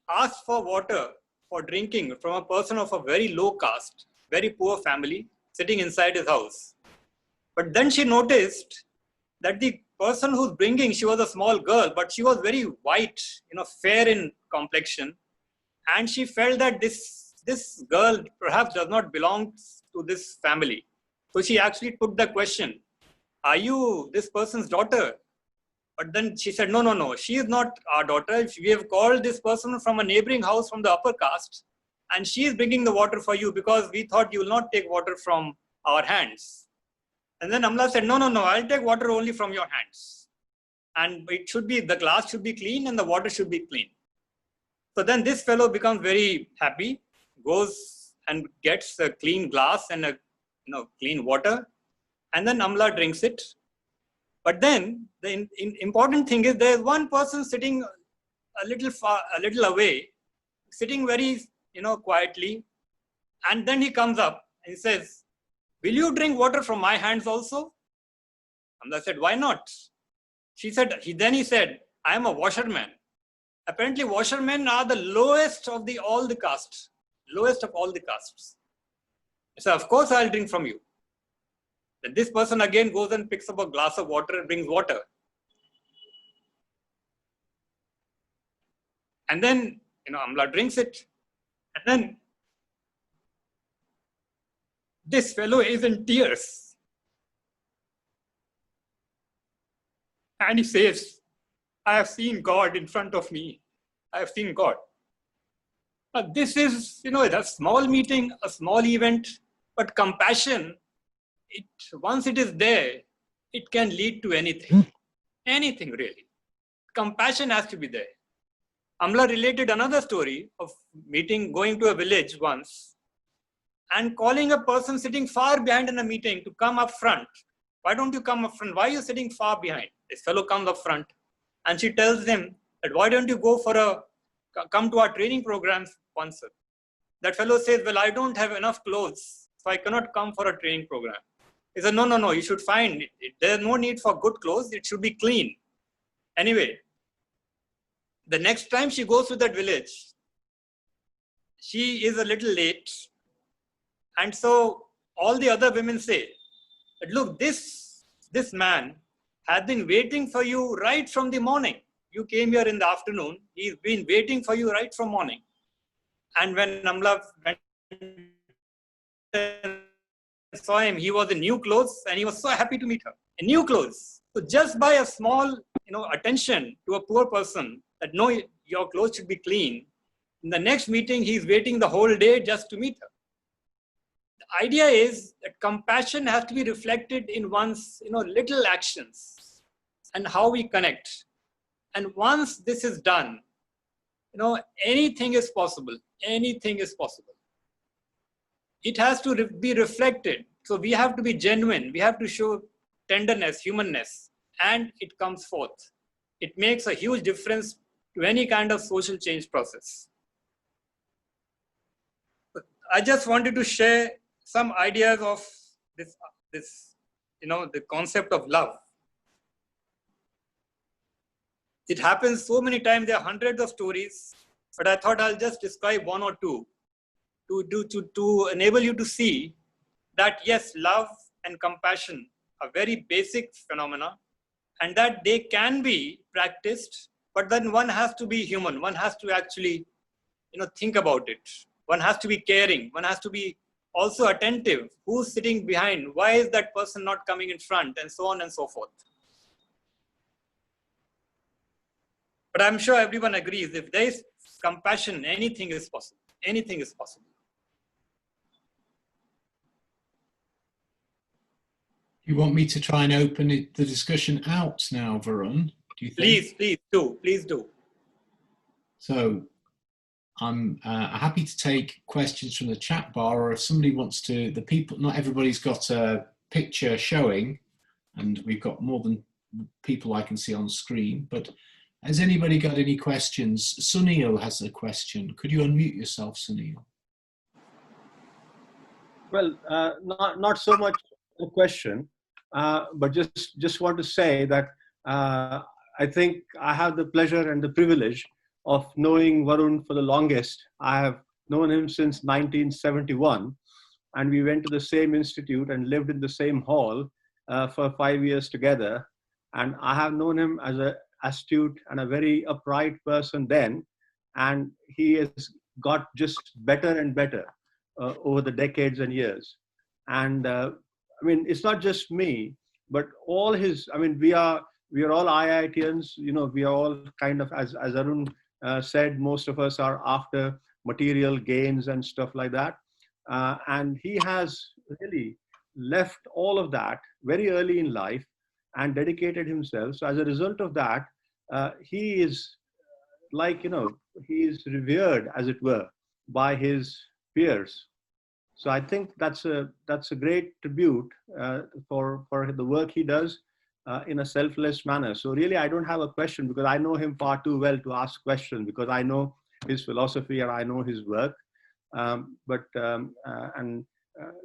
asked for water for drinking from a person of a very low caste, very poor family, sitting inside his house. But then she noticed that the person who's bringing, she was a small girl, but she was very white, fair in complexion. And she felt that this girl perhaps does not belong to this family. So she actually put the question, are you this person's daughter? But then she said, no, she is not our daughter. We have called this person from a neighboring house from the upper caste, and she is bringing the water for you because we thought you will not take water from our hands. And then Amla said, no, I'll take water only from your hands. And it should be, the glass should be clean and the water should be clean. So then this fellow becomes very happy, goes and gets a clean glass and a clean water, and then Amla drinks it. But then the important thing is there is one person sitting a little away, sitting very quietly, and then he comes up and he says, will you drink water from my hands also? Amla said, why not? He said, I am a washerman. Apparently washermen are the lowest of all the castes. Lowest of all the castes. So of course I'll drink from you. Then this person again goes and picks up a glass of water and brings water. And then, Amla drinks it. And then this fellow is in tears. And he says, I have seen God in front of me. I have seen God. This is, a small meeting, a small event, but compassion, once it is there, it can lead to anything. Anything really. Compassion has to be there. Amla related another story of going to a village once and calling a person sitting far behind in a meeting to come up front. Why don't you come up front? Why are you sitting far behind? This fellow comes up front and she tells him that why don't you come to our training programs once. That fellow says, well, I don't have enough clothes, so I cannot come for a training program. He said, no, you should find it. There's no need for good clothes. It should be clean. Anyway, the next time she goes to that village, she is a little late. And so all the other women say, look, this man has been waiting for you right from the morning. You came here in the afternoon. He's been waiting for you right from morning. And when Amla saw him, he was in new clothes and he was so happy to meet her. In new clothes. So just by a small, attention to a poor person that no, your clothes should be clean. In the next meeting, he's waiting the whole day just to meet her. The idea is that compassion has to be reflected in one's, little actions and how we connect. And once this is done, anything is possible. Anything is possible. It has to be reflected. So we have to be genuine. We have to show tenderness, humanness, and it comes forth. It makes a huge difference to any kind of social change process. I just wanted to share some ideas of this, the concept of love. It happens so many times. There are hundreds of stories, but I thought I'll just describe one or two to enable you to see that yes, love and compassion are very basic phenomena, and that they can be practiced, but then one has to be human. One has to actually, think about it. One has to be caring. One has to be also attentive. Who's sitting behind? Why is that person not coming in front? And so on and so forth. But I'm sure everyone agrees, if there is compassion, anything is possible. Anything is possible. You want me to try and open the discussion out now, Varun? Do you think? Please do. So I'm happy to take questions from the chat bar, or if somebody wants to, not everybody's got a picture showing, and we've got more than people I can see on screen, but has anybody got any questions? Sunil has a question. Could you unmute yourself, Sunil? Well, not so much a question, but just want to say that I think I have the pleasure and the privilege of knowing Varun for the longest. I have known him since 1971, and we went to the same institute and lived in the same hall for 5 years together. And I have known him as an astute and a very upright person then, and he has got just better and better over the decades and years. And I mean, it's not just me, but all his, I mean, we are all IITians, we are all kind of, as Arun said, most of us are after material gains and stuff like that. And he has really left all of that very early in life and dedicated himself. So as a result of that, he is like, he is revered, as it were, by his peers. So I think that's a great tribute for the work he does in a selfless manner. So really, I don't have a question because I know him far too well to ask questions, because I know his philosophy and I know his work.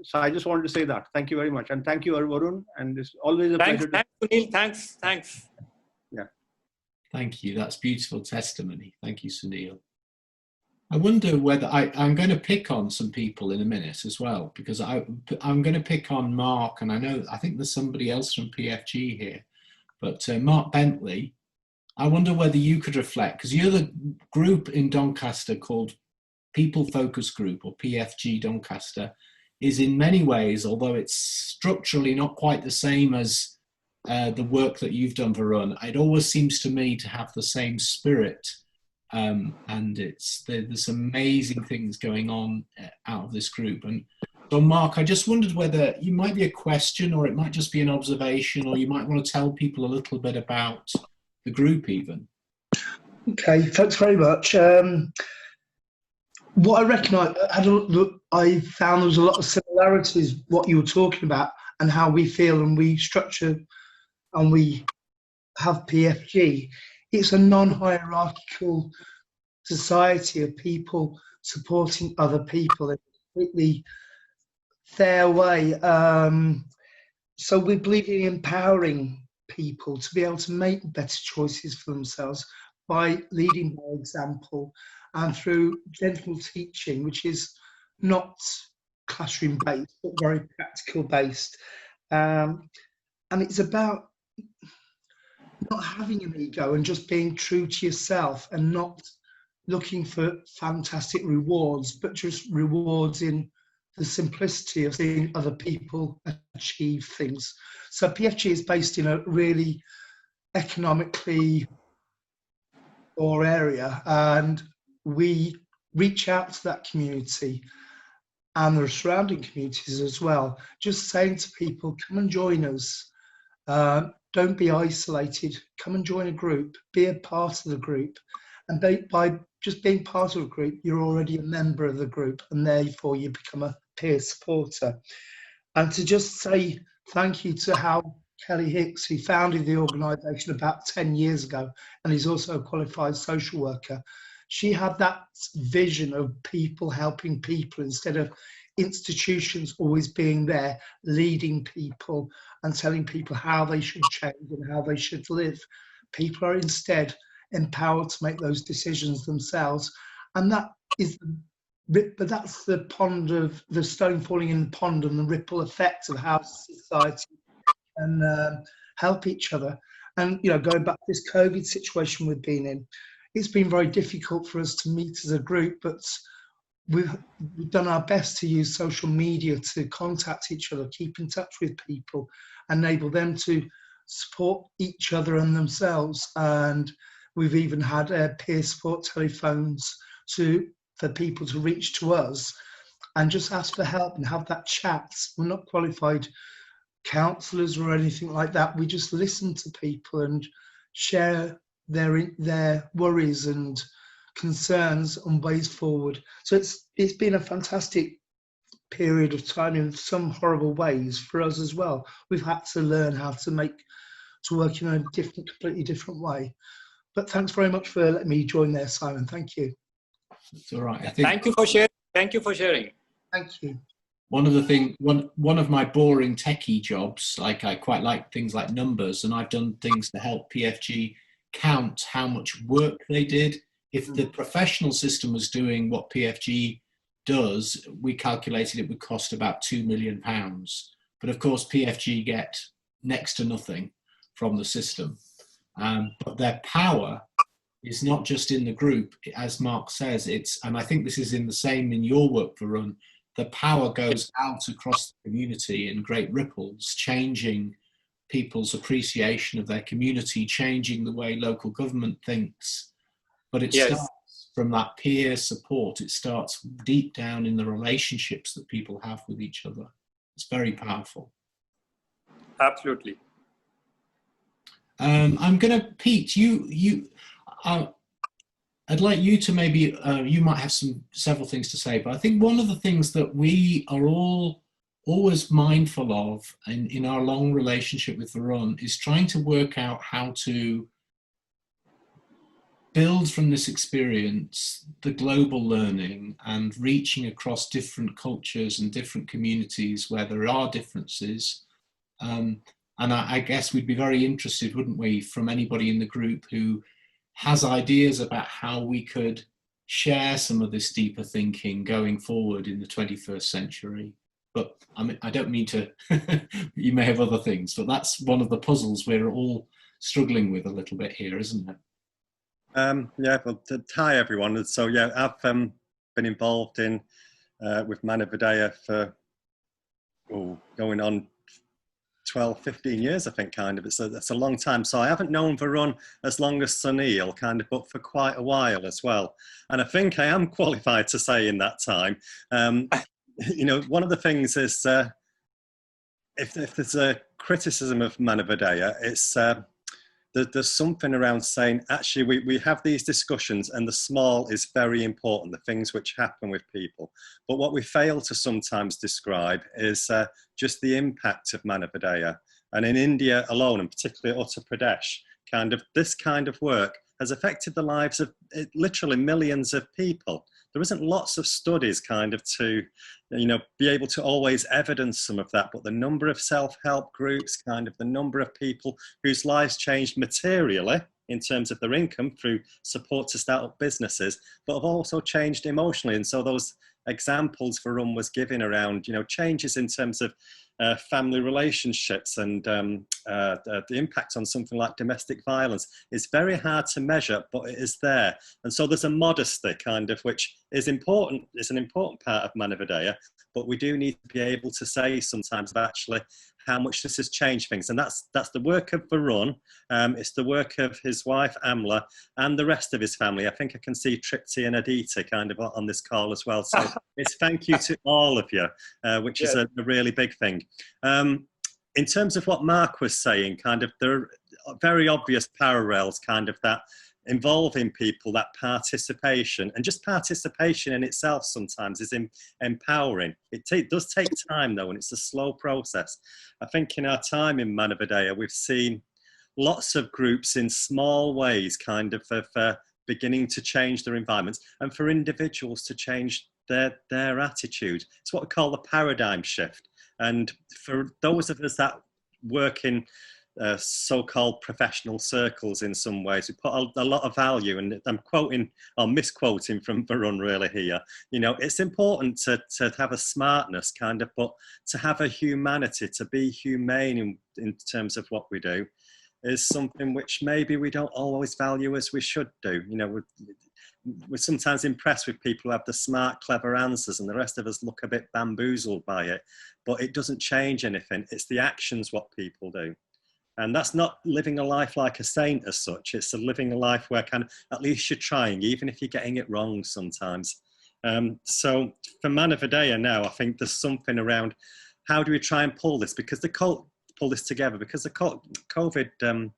So I just wanted to say that. Thank you very much. And thank you, Varun. And it's always a pleasure. Thanks, Sunil. Thanks. Yeah. Thank you. That's beautiful testimony. Thank you, Sunil. I wonder whether I'm going to pick on some people in a minute as well, because I'm going to pick on Mark, and I think there's somebody else from PFG here, but Mark Bentley, I wonder whether you could reflect, because you're the group in Doncaster called People Focus Group, or PFG Doncaster, is in many ways, although it's structurally not quite the same as the work that you've done, Varun, it always seems to me to have the same spirit. And there's amazing things going on out of this group. And so, Mark, I just wondered whether you might be a question, or it might just be an observation, or you might want to tell people a little bit about the group even. Okay, thanks very much. What I reckon I found there was a lot of similarities, what you were talking about, and how we feel and we structure and we have PFG. It's a non-hierarchical society of people supporting other people in a completely fair way. So we believe in empowering people to be able to make better choices for themselves by leading by example and through gentle teaching, which is not classroom based but very practical based. And it's about not having an ego and just being true to yourself and not looking for fantastic rewards, but just rewards in the simplicity of seeing other people achieve things. So PFG is based in a really economically poor area, and we reach out to that community and the surrounding communities as well, just saying to people, come and join us. Don't be isolated. Come and join a group. Be a part of the group. And by just being part of a group, you're already a member of the group, and therefore you become a peer supporter. And to just say thank you to Hal Kelly Hicks, who founded the organisation about 10 years ago, and is also a qualified social worker. She had that vision of people helping people instead of institutions always being there, leading people and telling people how they should change and how they should live. People are instead empowered to make those decisions themselves. And that is, but that's the pond of the stone falling in the pond and the ripple effect of how society can help each other. And, you know, going back to this COVID situation we've been in, it's been very difficult for us to meet as a group, but we've done our best to use social media to contact each other, keep in touch with people, enable them to support each other and themselves. And we've even had peer support telephones for people to reach to us and just ask for help and have that chat. We're not qualified counsellors or anything like that. We just listen to people and share their worries and concerns and ways forward. So it's been a fantastic period of time in some horrible ways for us as well. We've had to learn how to work in a completely different way. But thanks very much for letting me join there, Simon. Thank you. It's all right. Thank you for sharing. Thank you for sharing. Thank you. One of my boring techie jobs, like I quite like things like numbers, and I've done things to help PFG count how much work they did. If the professional system was doing what PFG does, we calculated it would cost about £2 million. But of course, PFG get next to nothing from the system. But their power is not just in the group, as Mark says, and I think this is in the same in your work, Varun, the power goes out across the community in great ripples, changing people's appreciation of their community, changing the way local government thinks. But it starts from that peer support. It starts deep down in the relationships that people have with each other. It's very powerful. Absolutely. I'm going to, Pete, I'd like you to maybe, you might have several things to say, but I think one of the things that we are all always mindful of in our long relationship with Varun is trying to work out how to build from this experience the global learning and reaching across different cultures and different communities where there are differences. And I guess we'd be very interested, wouldn't we, from anybody in the group who has ideas about how we could share some of this deeper thinking going forward in the 21st century. But I mean, I don't mean to, you may have other things, but that's one of the puzzles we're all struggling with a little bit here, isn't it? Yeah, well, hi everyone. So yeah, I've been involved in with Manavidaya for going on 12, 15 years, I think, kind of. It's a long time. So I haven't known Varun as long as Sunil, kind of, but for quite a while as well. And I think I am qualified to say in that time, you know, one of the things is, if there's a criticism of Manavidaya, it's there's something around saying, actually, we have these discussions and the small is very important, the things which happen with people. But what we fail to sometimes describe is just the impact of Manavidaya. And in India alone, and particularly Uttar Pradesh, kind of this kind of work has affected the lives of literally millions of people. There isn't lots of studies kind of to, you know, be able to always evidence some of that, but the number of self-help groups, kind of the number of people whose lives changed materially in terms of their income through support to start up businesses, but have also changed emotionally. And so those examples Varun was giving around, you know, changes in terms of family relationships and the impact on something like domestic violence is very hard to measure, but it is there. And so there's a modesty kind of, which is important, it's an important part of Manavidaya, but we do need to be able to say sometimes about actually how much this has changed things. And that's the work of Varun, it's the work of his wife Amla and the rest of his family. I think I can see Tripti and Aditi kind of on this call as well. So it's thank you to all of you, which is a really big thing. In terms of what Mark was saying, kind of there are very obvious parallels kind of that involving people, that participation, and just participation in itself sometimes is empowering. It does take time though, and it's a slow process. I think in our time in Manavidaya, we've seen lots of groups in small ways kind of beginning to change their environments, and for individuals to change their attitude. It's what we call the paradigm shift. And for those of us that work in so-called professional circles in some ways, we put a lot of value, and I'm quoting or misquoting from Varun really here, you know, it's important to have a smartness kind of, but to have a humanity, to be humane in terms of what we do is something which maybe we don't always value as we should do. You know, we're sometimes impressed with people who have the smart, clever answers, and the rest of us look a bit bamboozled by it, but it doesn't change anything. It's the actions what people do. And that's not living a life like a saint as such. It's living a life where kind of, at least you're trying, even if you're getting it wrong sometimes. So for Manavidaya now, I think there's something around how do we try and pull this, because pull this together, because the COVID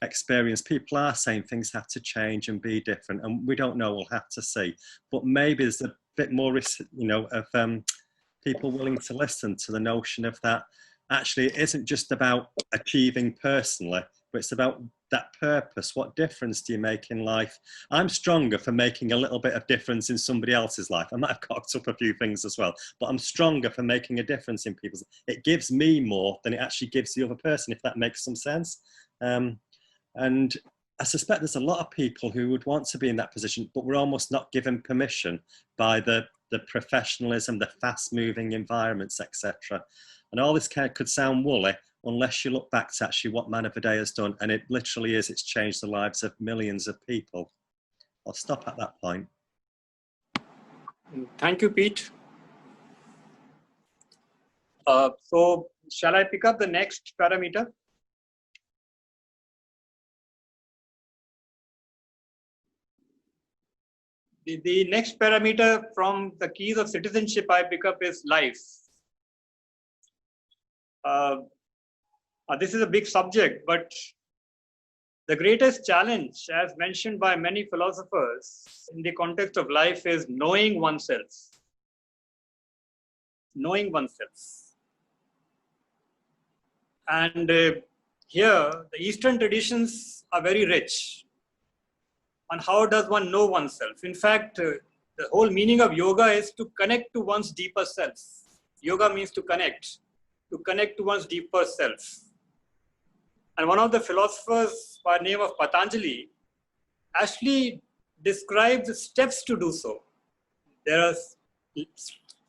experience, people are saying things have to change and be different, and we don't know, we'll have to see. But maybe there's a bit more, you know, of people willing to listen to the notion of that actually it isn't just about achieving personally, but it's about that purpose. What difference do you make in life? I'm stronger for making a little bit of difference in somebody else's life. I might have cocked up a few things as well, but I'm stronger for making a difference in people's. It gives me more than it actually gives the other person, if that makes some sense. And I suspect there's a lot of people who would want to be in that position, but we're almost not given permission by the professionalism, the fast-moving environments, etc. And all this could sound woolly unless you look back to actually what Manavidaya has done, and it literally is, it's changed the lives of millions of people. I'll stop at that point. Thank you, Pete. So shall I pick up the next parameter? The next parameter from the keys of citizenship I pick up is life. This is a big subject, but the greatest challenge, as mentioned by many philosophers in the context of life, is knowing oneself. Knowing oneself. And here, the Eastern traditions are very rich on how does one know oneself. In fact, the whole meaning of yoga is to connect to one's deeper self. Yoga means to connect to one's deeper self. And one of the philosophers by the name of Patanjali actually describes steps to do so. There are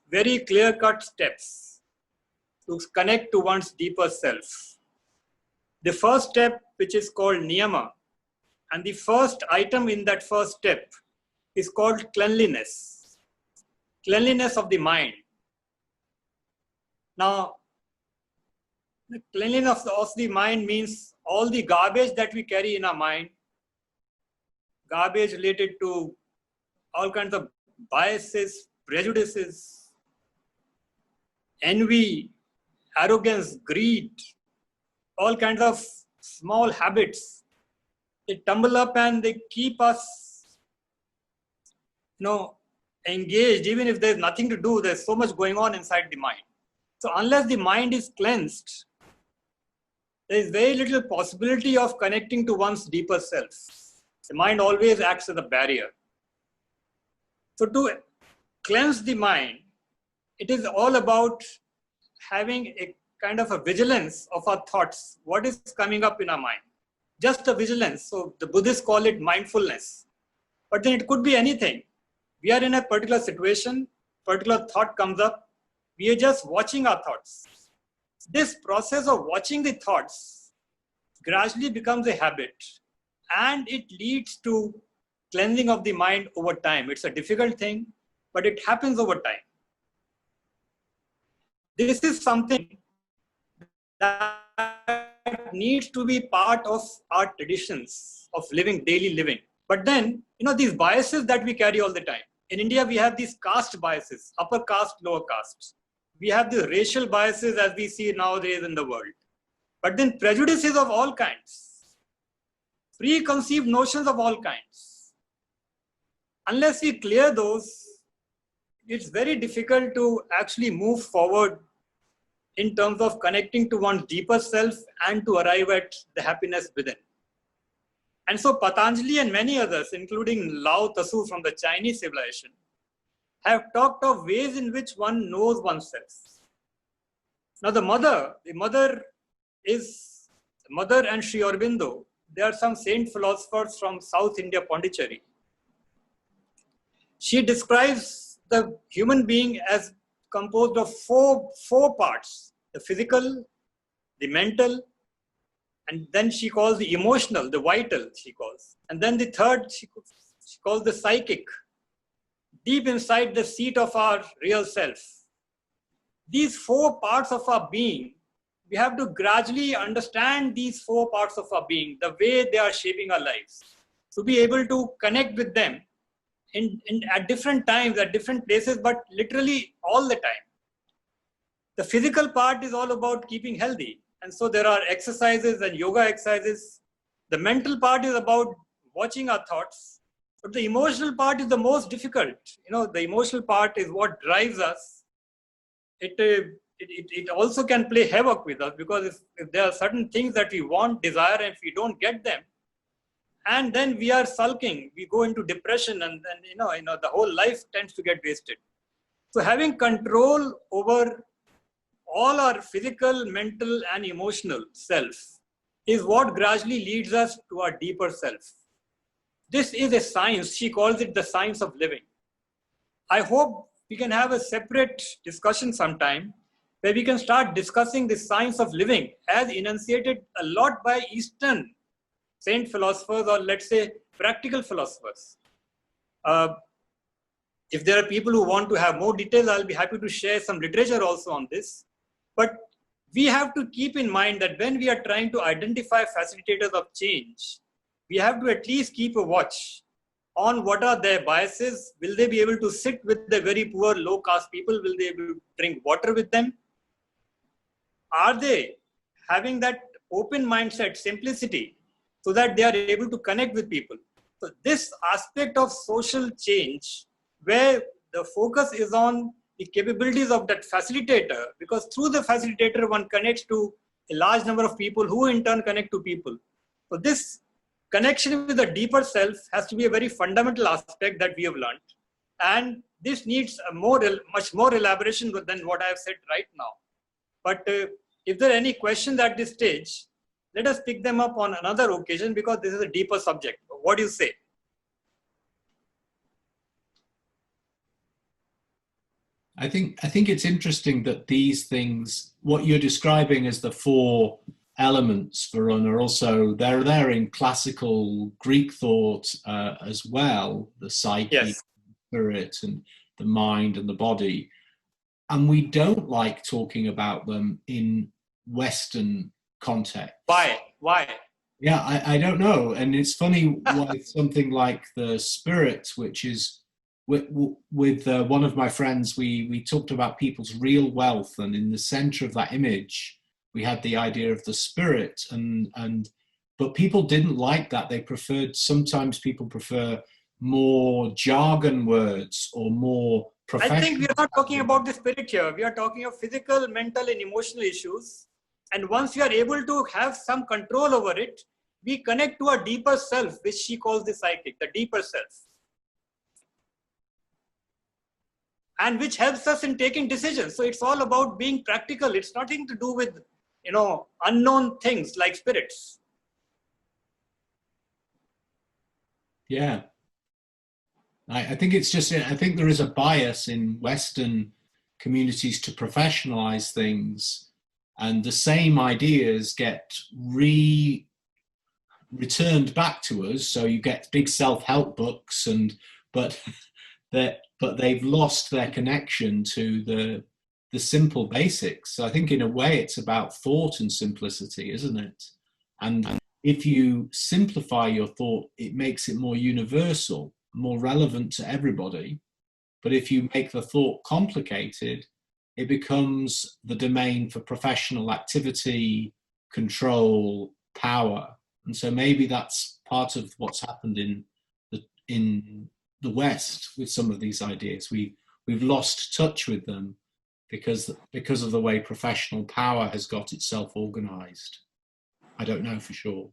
very clear-cut steps to connect to one's deeper self. the first step, which is called niyama, and the first item in that first step is called cleanliness. Cleanliness of the mind. Now, the cleanliness of the mind means all the garbage that we carry in our mind, garbage related to all kinds of biases, prejudices, envy, arrogance, greed, all kinds of small habits. They tumble up and they keep us, engaged. Even if there's nothing to do, there's so much going on inside the mind. So unless the mind is cleansed, there is very little possibility of connecting to one's deeper self. The mind always acts as a barrier. So to cleanse the mind, it is all about having a kind of a vigilance of our thoughts. What is coming up in our mind? Just a vigilance. So the Buddhists call it mindfulness. But then it could be anything. We are in a particular situation, particular thought comes up. We are just watching our thoughts. This process of watching the thoughts gradually becomes a habit, and it leads to cleansing of the mind over time. It's a difficult thing, but it happens over time. This is something that needs to be part of our traditions of living, daily living. But then, these biases that we carry all the time. In India, we have these caste biases, upper caste, lower caste. We have the racial biases as we see nowadays in the world. But then prejudices of all kinds, preconceived notions of all kinds. Unless we clear those, it's very difficult to actually move forward in terms of connecting to one's deeper self and to arrive at the happiness within. And so Patanjali and many others, including Lao Tzu from the Chinese civilization, have talked of ways in which one knows oneself. Now the mother and Sri Aurobindo, there are some saint philosophers from South India, Pondicherry. She describes the human being as composed of four parts: the physical, the mental, and then she calls the emotional, the vital, she calls. And then the third, she calls the psychic, deep inside the seat of our real self. These four parts of our being, we have to gradually understand these four parts of our being, the way they are shaping our lives, to be able to connect with them at different times, at different places, but literally all the time. The physical part is all about keeping healthy. And so there are exercises and yoga exercises. The mental part is about watching our thoughts. But the emotional part is the most difficult. The emotional part is what drives us. It also can play havoc with us, because if there are certain things that we want, desire, and if we don't get them, and then we are sulking, we go into depression, and then the whole life tends to get wasted. So having control over all our physical, mental, and emotional self is what gradually leads us to our deeper self. This is a science. She calls it the science of living. I hope we can have a separate discussion sometime where we can start discussing the science of living as enunciated a lot by Eastern saint philosophers, or let's say practical philosophers. If there are people who want to have more details, I'll be happy to share some literature also on this. But we have to keep in mind that when we are trying to identify facilitators of change, we have to at least keep a watch on what are their biases. Will they be able to sit with the very poor, low caste people? Will they be able to drink water with them? Are they having that open mindset, simplicity, so that they are able to connect with people? So this aspect of social change, where the focus is on the capabilities of that facilitator, because through the facilitator, one connects to a large number of people who in turn connect to people. So this connection with the deeper self has to be a very fundamental aspect that we have learned. And this needs a much more elaboration than what I have said right now. But if there are any questions at this stage, let us pick them up on another occasion, because this is a deeper subject. What do you say? I think it's interesting that these things, what you're describing as the four elements, Varun, are also, they're there in classical Greek thought as well, the psyche, Yes. spirit, and the mind and the body. And we don't like talking about them in Western context. Why? Yeah, I don't know. And it's funny why something like the spirit, which is with one of my friends, we talked about people's real wealth, and in the center of that image, we had the idea of the spirit, but people didn't like that. They preferred, sometimes people prefer more jargon words or more professional. I think we are not talking about the spirit here. We are talking of physical, mental, and emotional issues. And once we are able to have some control over it, we connect to a deeper self, which she calls the psychic, the deeper self. And which helps us in taking decisions. So it's all about being practical. It's nothing to do with, unknown things like spirits. Yeah. I think it's just, I think there is a bias in Western communities to professionalize things, and the same ideas get returned back to us. So you get big self-help books, but they've lost their connection to the simple basics. So I think in a way it's about thought and simplicity, isn't it? And if you simplify your thought, it makes it more universal, more relevant to everybody. But if you make the thought complicated, it becomes the domain for professional activity, control, power. And so maybe that's part of what's happened in the West with some of these ideas. We've lost touch with them because of the way professional power has got itself organized. I don't know for sure.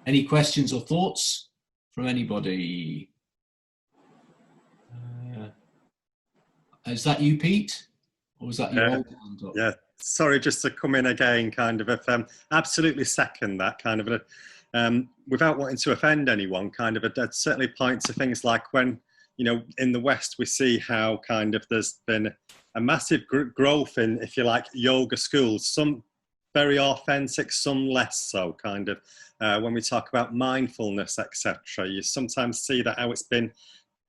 Any questions or thoughts from anybody? Is that you, Pete? Or was that your old hand up? Yeah, sorry, just to come in again, kind of, absolutely second that kind of, without wanting to offend anyone, kind of, I'd certainly point to things like when, in the West, we see how kind of there's been a massive growth in, if you like, yoga schools, some very authentic, some less so, kind of. When we talk about mindfulness, etc., you sometimes see that how it's been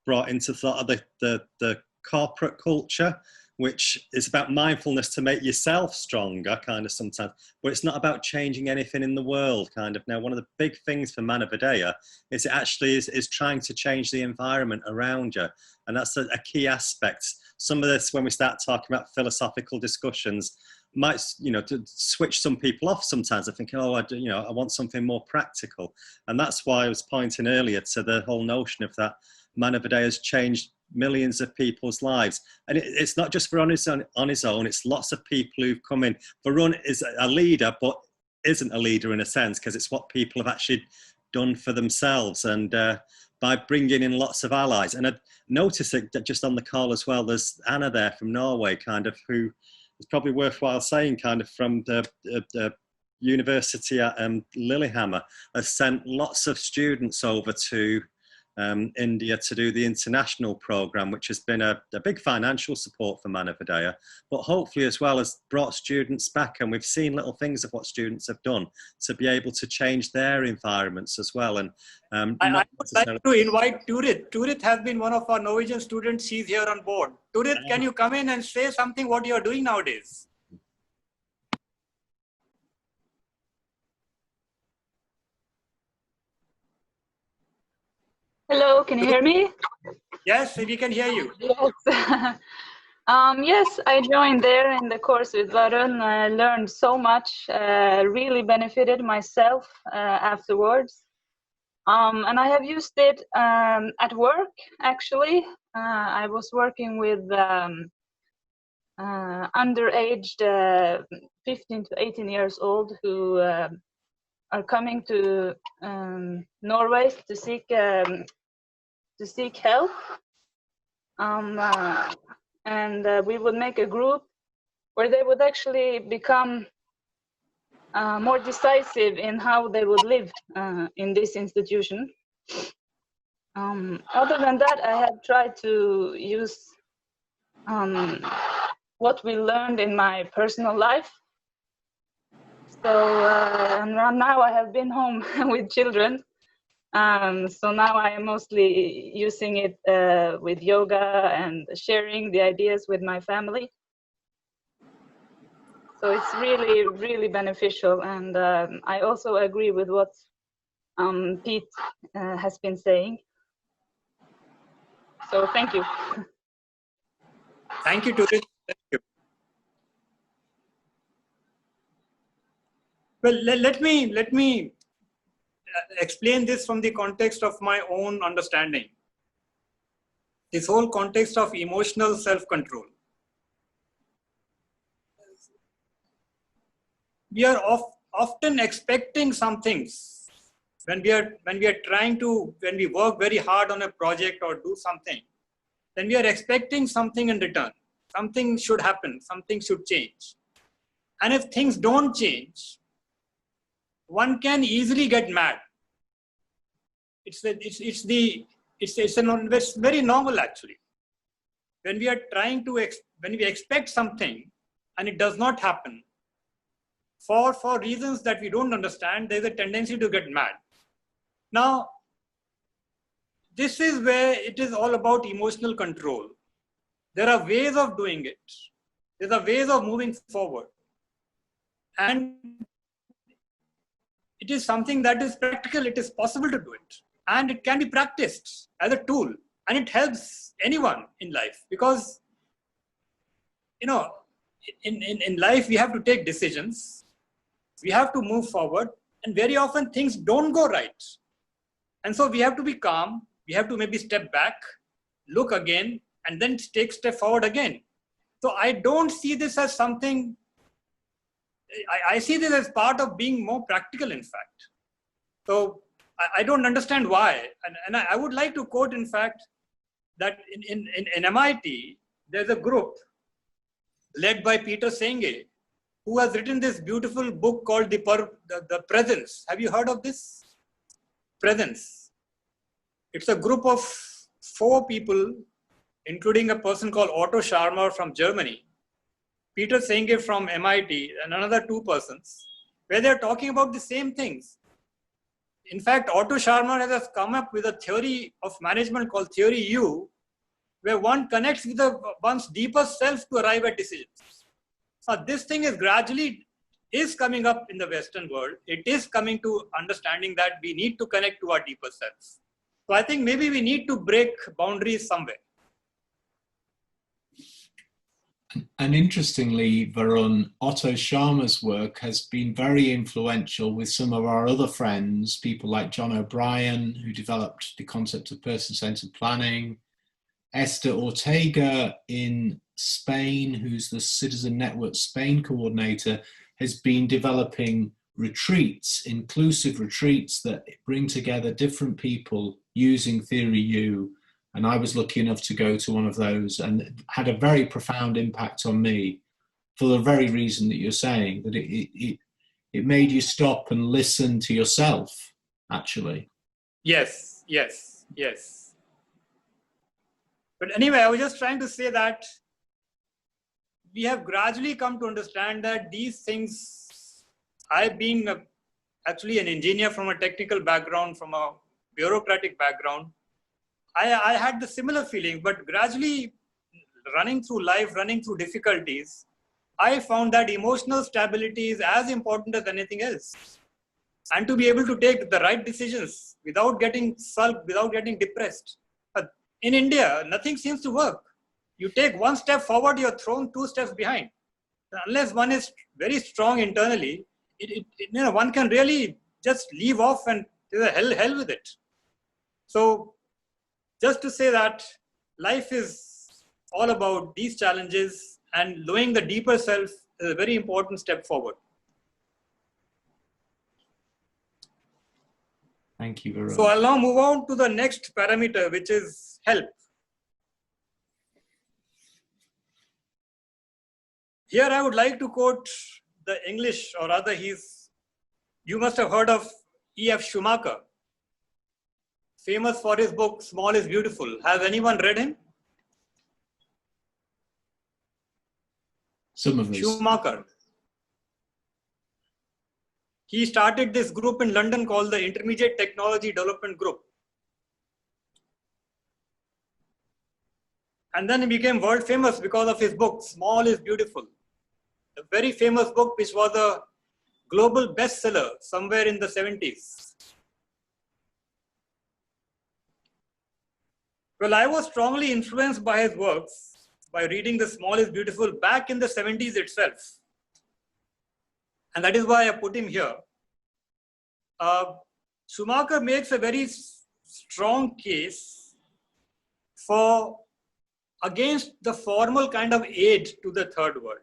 brought into sort of the corporate culture, which is about mindfulness to make yourself stronger, kind of sometimes, but it's not about changing anything in the world, kind of. Now, one of the big things for Manavidaya is it actually is trying to change the environment around you, and that's a key aspect. Some of this, when we start talking about philosophical discussions, might, to switch some people off sometimes. I think, I want something more practical. And that's why I was pointing earlier to the whole notion of that Manavidaya has changed millions of people's lives. And it's not just Varun on his own, it's lots of people who've come in. Varun is a leader, but isn't a leader in a sense, because it's what people have actually done for themselves. And by bringing in lots of allies. And I noticed that just on the call as well, there's Anna there from Norway, kind of, who is probably worthwhile saying, kind of, from the university at Lillehammer, has sent lots of students over to India to do the international program, which has been a big financial support for Manavidaya, but hopefully as well has brought students back, and we've seen little things of what students have done to be able to change their environments as well. And I would like to invite Turit. Turit has been one of our Norwegian students. She's here on board. Turit, can you come in and say something what you are doing nowadays? Hello, can you hear me? Yes, we can hear you. Yes. Yes, I joined there in the course with Varun. I learned so much, really benefited myself afterwards. And I have used it at work, actually. I was working with underaged 15 to 18 years old who are coming to Norway to seek help, and we would make a group where they would actually become more decisive in how they would live in this institution. Other than that, I have tried to use what we learned in my personal life. So now I have been home with children. So now I am mostly using it with yoga and sharing the ideas with my family. So it's really, really beneficial. And I also agree with what Pete has been saying. So thank you. Thank you, Turin. Thank you. Well, let me explain this from the context of my own understanding. This whole context of emotional self-control. We are often expecting some things when we work very hard on a project or do something. Then we are expecting something in return. Something should happen. Something should change. And if things don't change, one can easily get mad. It's very normal actually. When we are when we expect something and it does not happen, for reasons that we don't understand, there's a tendency to get mad. Now, this is where it is all about emotional control. There are ways of doing it. There are ways of moving forward. And it is something that is practical. It is possible to do it. And it can be practiced as a tool. And it helps anyone in life. Because, you know, in life, we have to take decisions. We have to move forward. And very often, things don't go right. And so we have to be calm. We have to maybe step back, look again, and then take a step forward again. So I don't see this as something, I see this as part of being more practical, in fact. So I don't understand why. And I would like to quote, in fact, that in MIT, there's a group led by Peter Senge, who has written this beautiful book called The Presence. Have you heard of this? Presence. It's a group of 4 people, including a person called Otto Scharmer from Germany, Peter Senge from MIT, and another 2 persons, where they're talking about the same things. In fact, Otto Scharmer has come up with a theory of management called Theory U, where one connects with one's deepest self to arrive at decisions. Now, this thing is gradually coming up in the Western world. It is coming to understanding that we need to connect to our deeper selves. So I think maybe we need to break boundaries somewhere. And interestingly, Varun, Otto Scharmer's work has been very influential with some of our other friends, people like John O'Brien, who developed the concept of person-centered planning, Esther Ortega in Spain, who's the Citizen Network Spain coordinator, has been developing retreats, inclusive retreats that bring together different people using Theory U. And I was lucky enough to go to one of those and had a very profound impact on me for the very reason that you're saying, that it made you stop and listen to yourself, actually. Yes, yes, yes. But anyway, I was just trying to say that we have gradually come to understand that these things, I being actually an engineer from a technical background, from a bureaucratic background, I had the similar feeling, but gradually running through life, running through difficulties, I found that emotional stability is as important as anything else. And to be able to take the right decisions without getting sulked, without getting depressed. In India, nothing seems to work. You take one step forward, you're thrown 2 steps behind. Unless one is very strong internally, one can really just leave off and hell with it. So just to say that life is all about these challenges, and knowing the deeper self is a very important step forward. Thank you, Varun. So I'll now move on to the next parameter, which is help. Here I would like to quote the English, or rather you must have heard of E.F. Schumacher, famous for his book, Small is Beautiful. Has anyone read him? Some of us. Schumacher. he started this group in London called the Intermediate Technology Development Group. And then he became world famous because of his book, Small is Beautiful. A very famous book which was a global bestseller somewhere in the 70s. Well, I was strongly influenced by his works by reading The Small is Beautiful back in the 70s itself. And that is why I put him here. Schumacher makes a very strong case against the formal kind of aid to the third world,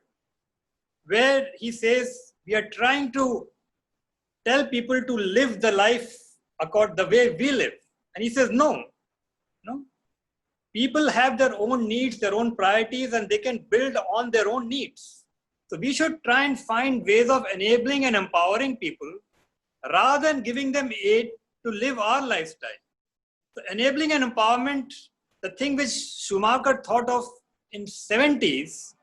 where he says we are trying to tell people to live the life according the way we live. And he says, no. People have their own needs, their own priorities, and they can build on their own needs. So we should try and find ways of enabling and empowering people rather than giving them aid to live our lifestyle. So enabling and empowerment, the thing which Schumacher thought of in 70s,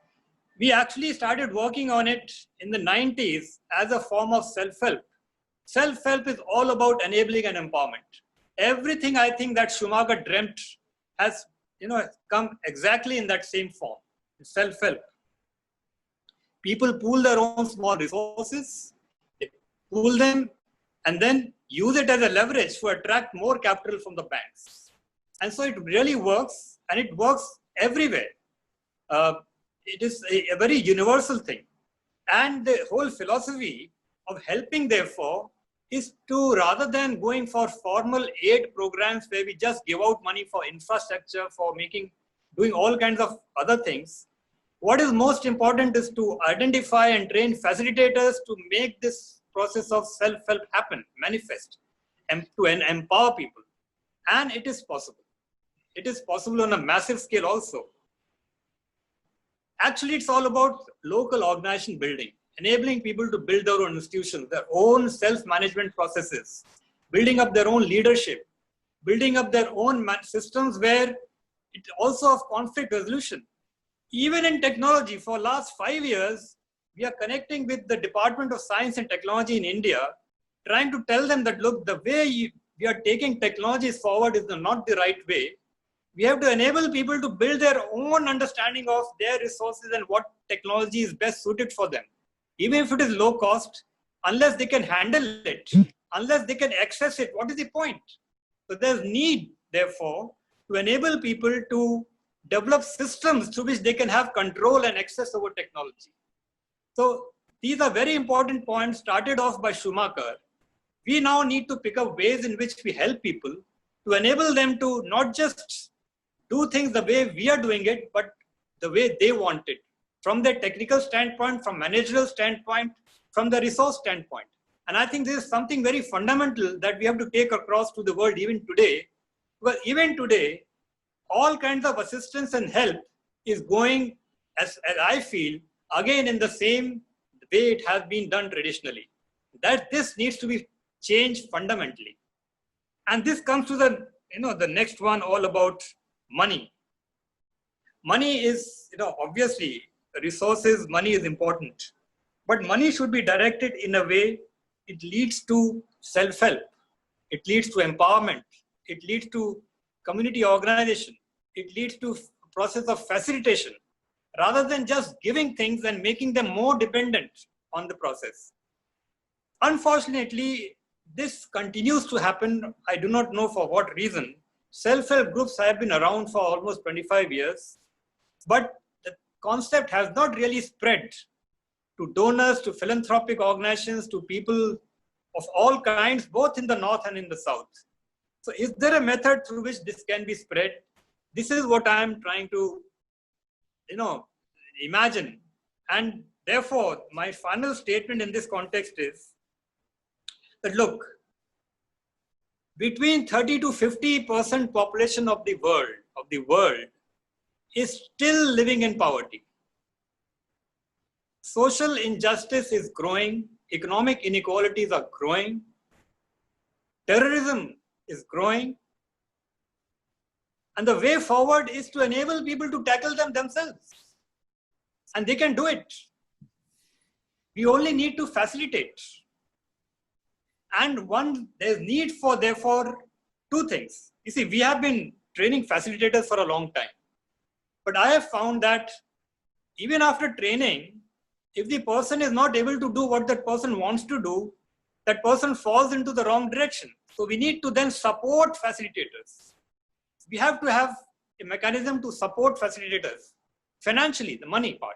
we actually started working on it in the 90s as a form of self-help. Self-help is all about enabling and empowerment. Everything I think that Schumacher dreamt has come exactly in that same form, self-help. People pool their own small resources, they pool them, and then use it as a leverage to attract more capital from the banks. And so it really works, and it works everywhere. It is a very universal thing. And the whole philosophy of helping, therefore, is to, rather than going for formal aid programs where we just give out money for infrastructure, for doing all kinds of other things, what is most important is to identify and train facilitators to make this process of self-help happen, manifest, and to empower people. And it is possible. It is possible on a massive scale also. Actually, it's all about local organization building, enabling people to build their own institutions, their own self-management processes, building up their own leadership, building up their own systems where it also of conflict resolution. Even in technology, for last 5 years, we are connecting with the Department of Science and Technology in India, trying to tell them that, look, the way we are taking technologies forward is not the right way. We have to enable people to build their own understanding of their resources and what technology is best suited for them. Even if it is low cost, unless they can handle it, unless they can access it, what is the point? So there's need, therefore, to enable people to develop systems through which they can have control and access over technology. So these are very important points started off by Schumacher. We now need to pick up ways in which we help people to enable them to not just do things the way we are doing it, but the way they want it, from their technical standpoint, from managerial standpoint, from the resource standpoint. And I think this is something very fundamental that we have to take across to the world even today. Because even today, all kinds of assistance and help is going, as I feel, again in the same way it has been done traditionally. That this needs to be changed fundamentally. And this comes to the next one, all about money. Money is, obviously, resources, money is important. But money should be directed in a way it leads to self-help. It leads to empowerment. It leads to community organization. It leads to a process of facilitation, rather than just giving things and making them more dependent on the process. Unfortunately, this continues to happen. I do not know for what reason. Self-help groups have been around for almost 25 years, but the concept has not really spread to donors, to philanthropic organizations, to people of all kinds, both in the north and in the south. So is there a method through which this can be spread? This is what I'm trying to, imagine. And therefore, my final statement in this context is that, look, between 30 to 50% population of the world is still living in poverty. Social injustice is growing, economic inequalities are growing, terrorism is growing, and the way forward is to enable people to tackle them themselves. And they can do it. We only need to facilitate. And there's need for, therefore, two things. You see, we have been training facilitators for a long time. But I have found that even after training, if the person is not able to do what that person wants to do, that person falls into the wrong direction. So we need to then support facilitators. We have to have a mechanism to support facilitators financially, the money part.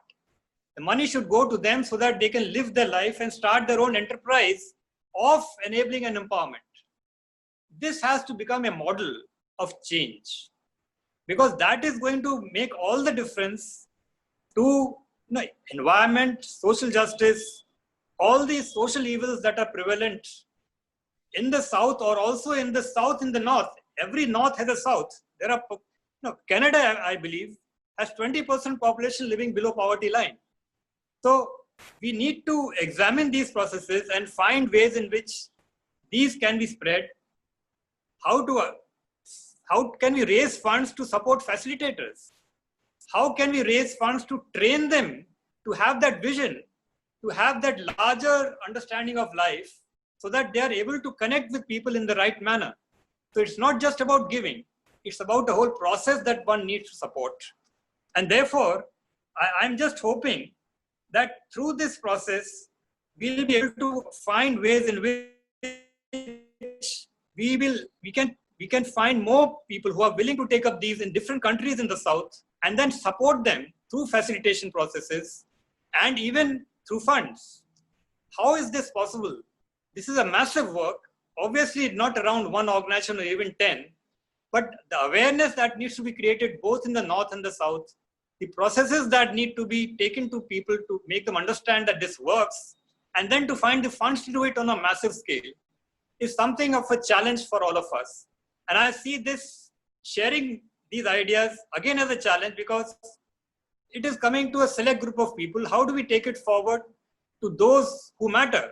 The money should go to them so that they can live their life and start their own enterprise of enabling and empowerment. This has to become a model of change, because that is going to make all the difference to environment, social justice, all these social evils that are prevalent in the South, or also in the South, in the North. Every North has a South. There are, Canada, I believe, has 20% population living below poverty line. So we need to examine these processes and find ways in which these can be spread. How can we raise funds to support facilitators? How can we raise funds to train them to have that vision, to have that larger understanding of life, so that they are able to connect with people in the right manner? So it's not just about giving, it's about the whole process that one needs to support. And therefore, I'm just hoping that through this process, we'll be able to find ways in which we can find more people who are willing to take up these in different countries in the South, and then support them through facilitation processes and even through funds. How is this possible? This is a massive work, obviously not around one organization or even 10, but the awareness that needs to be created both in the North and the South, the processes that need to be taken to people to make them understand that this works, and then to find the funds to do it on a massive scale, is something of a challenge for all of us. And I see this sharing these ideas again as a challenge, because it is coming to a select group of people. How do we take it forward to those who matter?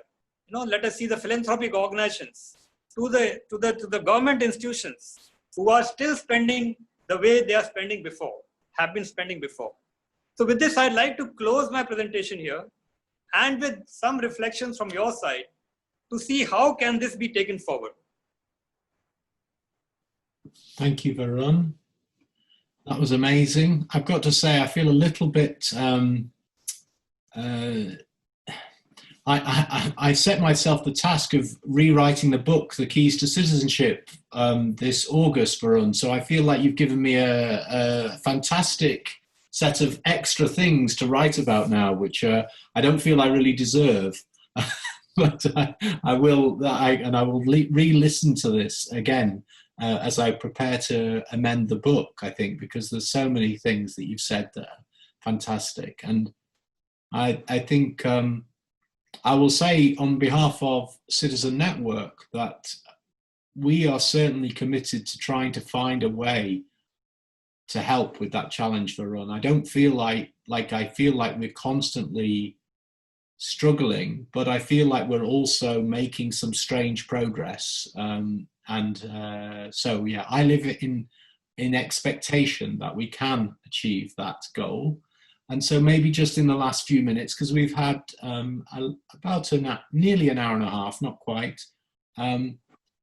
Let us see the philanthropic organizations, to the government institutions who are still spending the way they are spending before, have been spending before. So with this, I'd like to close my presentation here, and with some reflections from your side to see how can this be taken forward. Thank you, Varun. That was amazing. I've got to say, I feel a little bit, I set myself the task of rewriting the book, The Keys to Citizenship, this August, Varun. So I feel like you've given me a fantastic set of extra things to write about now, which I don't feel I really deserve. But I will re-listen to this again as I prepare to amend the book, I think, because there's so many things that you've said that are fantastic. And I think I will say on behalf of Citizen Network that we are certainly committed to trying to find a way to help with that challenge, Varun. I don't feel like I feel like we're constantly struggling, but I feel like we're also making some strange progress. So yeah, I live in expectation that we can achieve that goal. And so maybe just in the last few minutes, because we've had about nearly an hour and a half, not quite.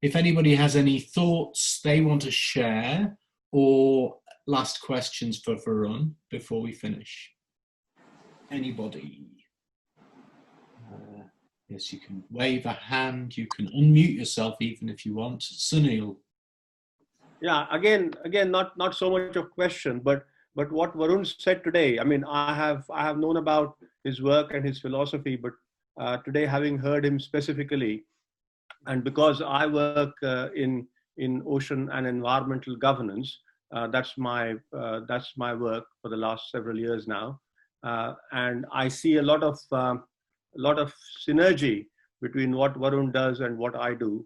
If anybody has any thoughts they want to share, or last questions for Varun before we finish. Anybody? Yes, you can wave a hand. You can unmute yourself even if you want. Sunil. Yeah, again, not so much of question, but what Varun said today. I mean, I have known about his work and his philosophy, but today, having heard him specifically, and because I work in ocean and environmental governance, that's my work for the last several years now, and I see a lot of synergy between what Varun does and what I do,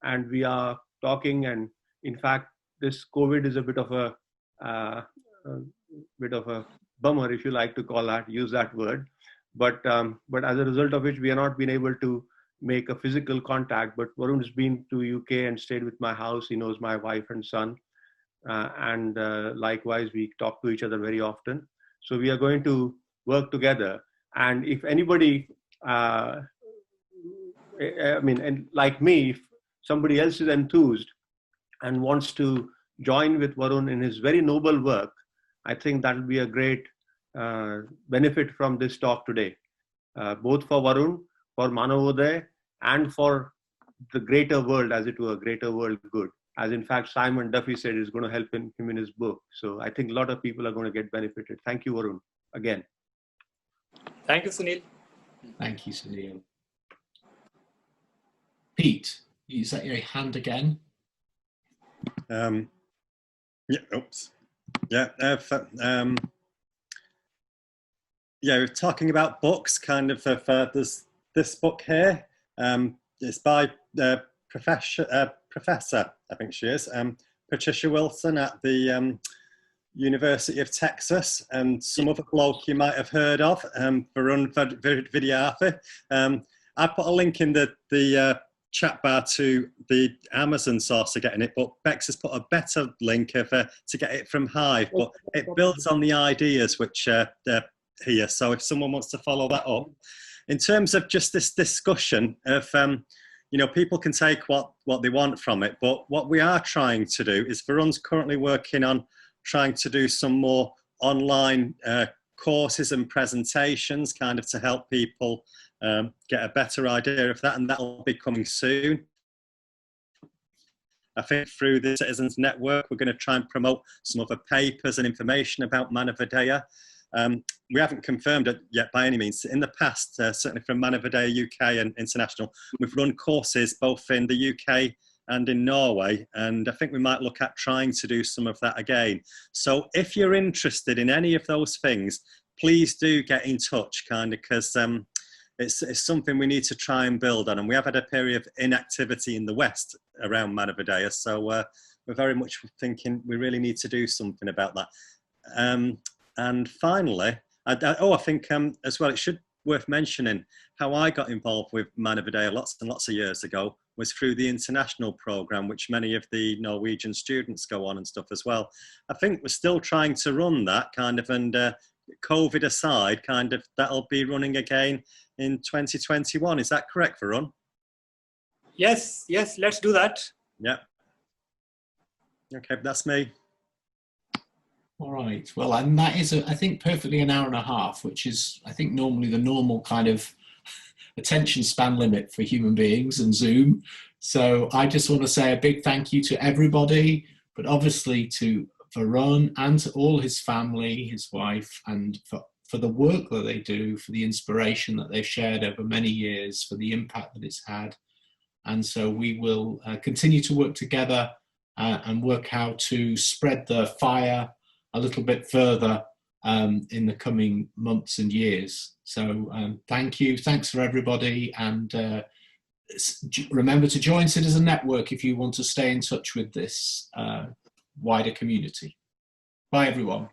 and we are talking. And in fact, this COVID is a bit of a bummer, if you like to use that word. But as a result of which, we have not been able to make a physical contact. But Varun's been to UK and stayed with my house. He knows my wife and son, and likewise, we talk to each other very often. So we are going to work together. And if anybody I mean, and like me, if somebody else is enthused and wants to join with Varun in his very noble work, I think that will be a great benefit from this talk today, both for Varun, for Manavodaya, and for the greater world, as it were, greater world good. As in fact, Simon Duffy said is going to help him in his book. So I think a lot of people are going to get benefited. Thank you, Varun, again. Thank you, Sunil. Thank you, Sunil. Pete, is that your hand again? Yeah, oops. Yeah, yeah, we're talking about books, kind of. There's this book here. It's by Professor, I think she is, Patricia Wilson at the University of Texas, and some other bloke you might have heard of, Varun Vidyarthi. I put a link in the chat bar to the Amazon source of getting it, but Bex has put a better link to get it from Hive, but it builds on the ideas which are here. So if someone wants to follow that up, in terms of just this discussion of, you know, people can take what they want from it, but what we are trying to do is Varun's currently working on trying to do some more online courses and presentations, kind of to help people get a better idea of that, and that'll be coming soon. I think through the Citizens Network, we're going to try and promote some other papers and information about Manavodaya. We haven't confirmed it yet by any means. In the past, certainly from Manavodaya UK and International, we've run courses both in the UK and in Norway, and I think we might look at trying to do some of that again. So if you're interested in any of those things, please do get in touch, kind of, because it's something we need to try and build on, and we have had a period of inactivity in the West around Manavodaya, so we're very much thinking we really need to do something about that. And finally, I think as well, it should worth mentioning how I got involved with Manavodaya lots and lots of years ago was through the international program, which many of the Norwegian students go on and stuff as well. I think we're still trying to run that kind of, and COVID aside, kind of, that'll be running again in 2021. Is that correct, Varun? Yes, let's do that. Yeah. Okay, that's me. All right. Well, and that is, I think, perfectly an hour and a half, which is, I think, normally the normal kind of attention span limit for human beings and Zoom. So I just want to say a big thank you to everybody, but obviously to Varun and to all his family, his wife, and for the work that they do, for the inspiration that they've shared over many years, for the impact that it's had. And so we will continue to work together and work how to spread the fire a little bit further in the coming months and years. So thank you. Thanks for everybody. And remember to join Citizen Network if you want to stay in touch with this wider community. Bye, everyone.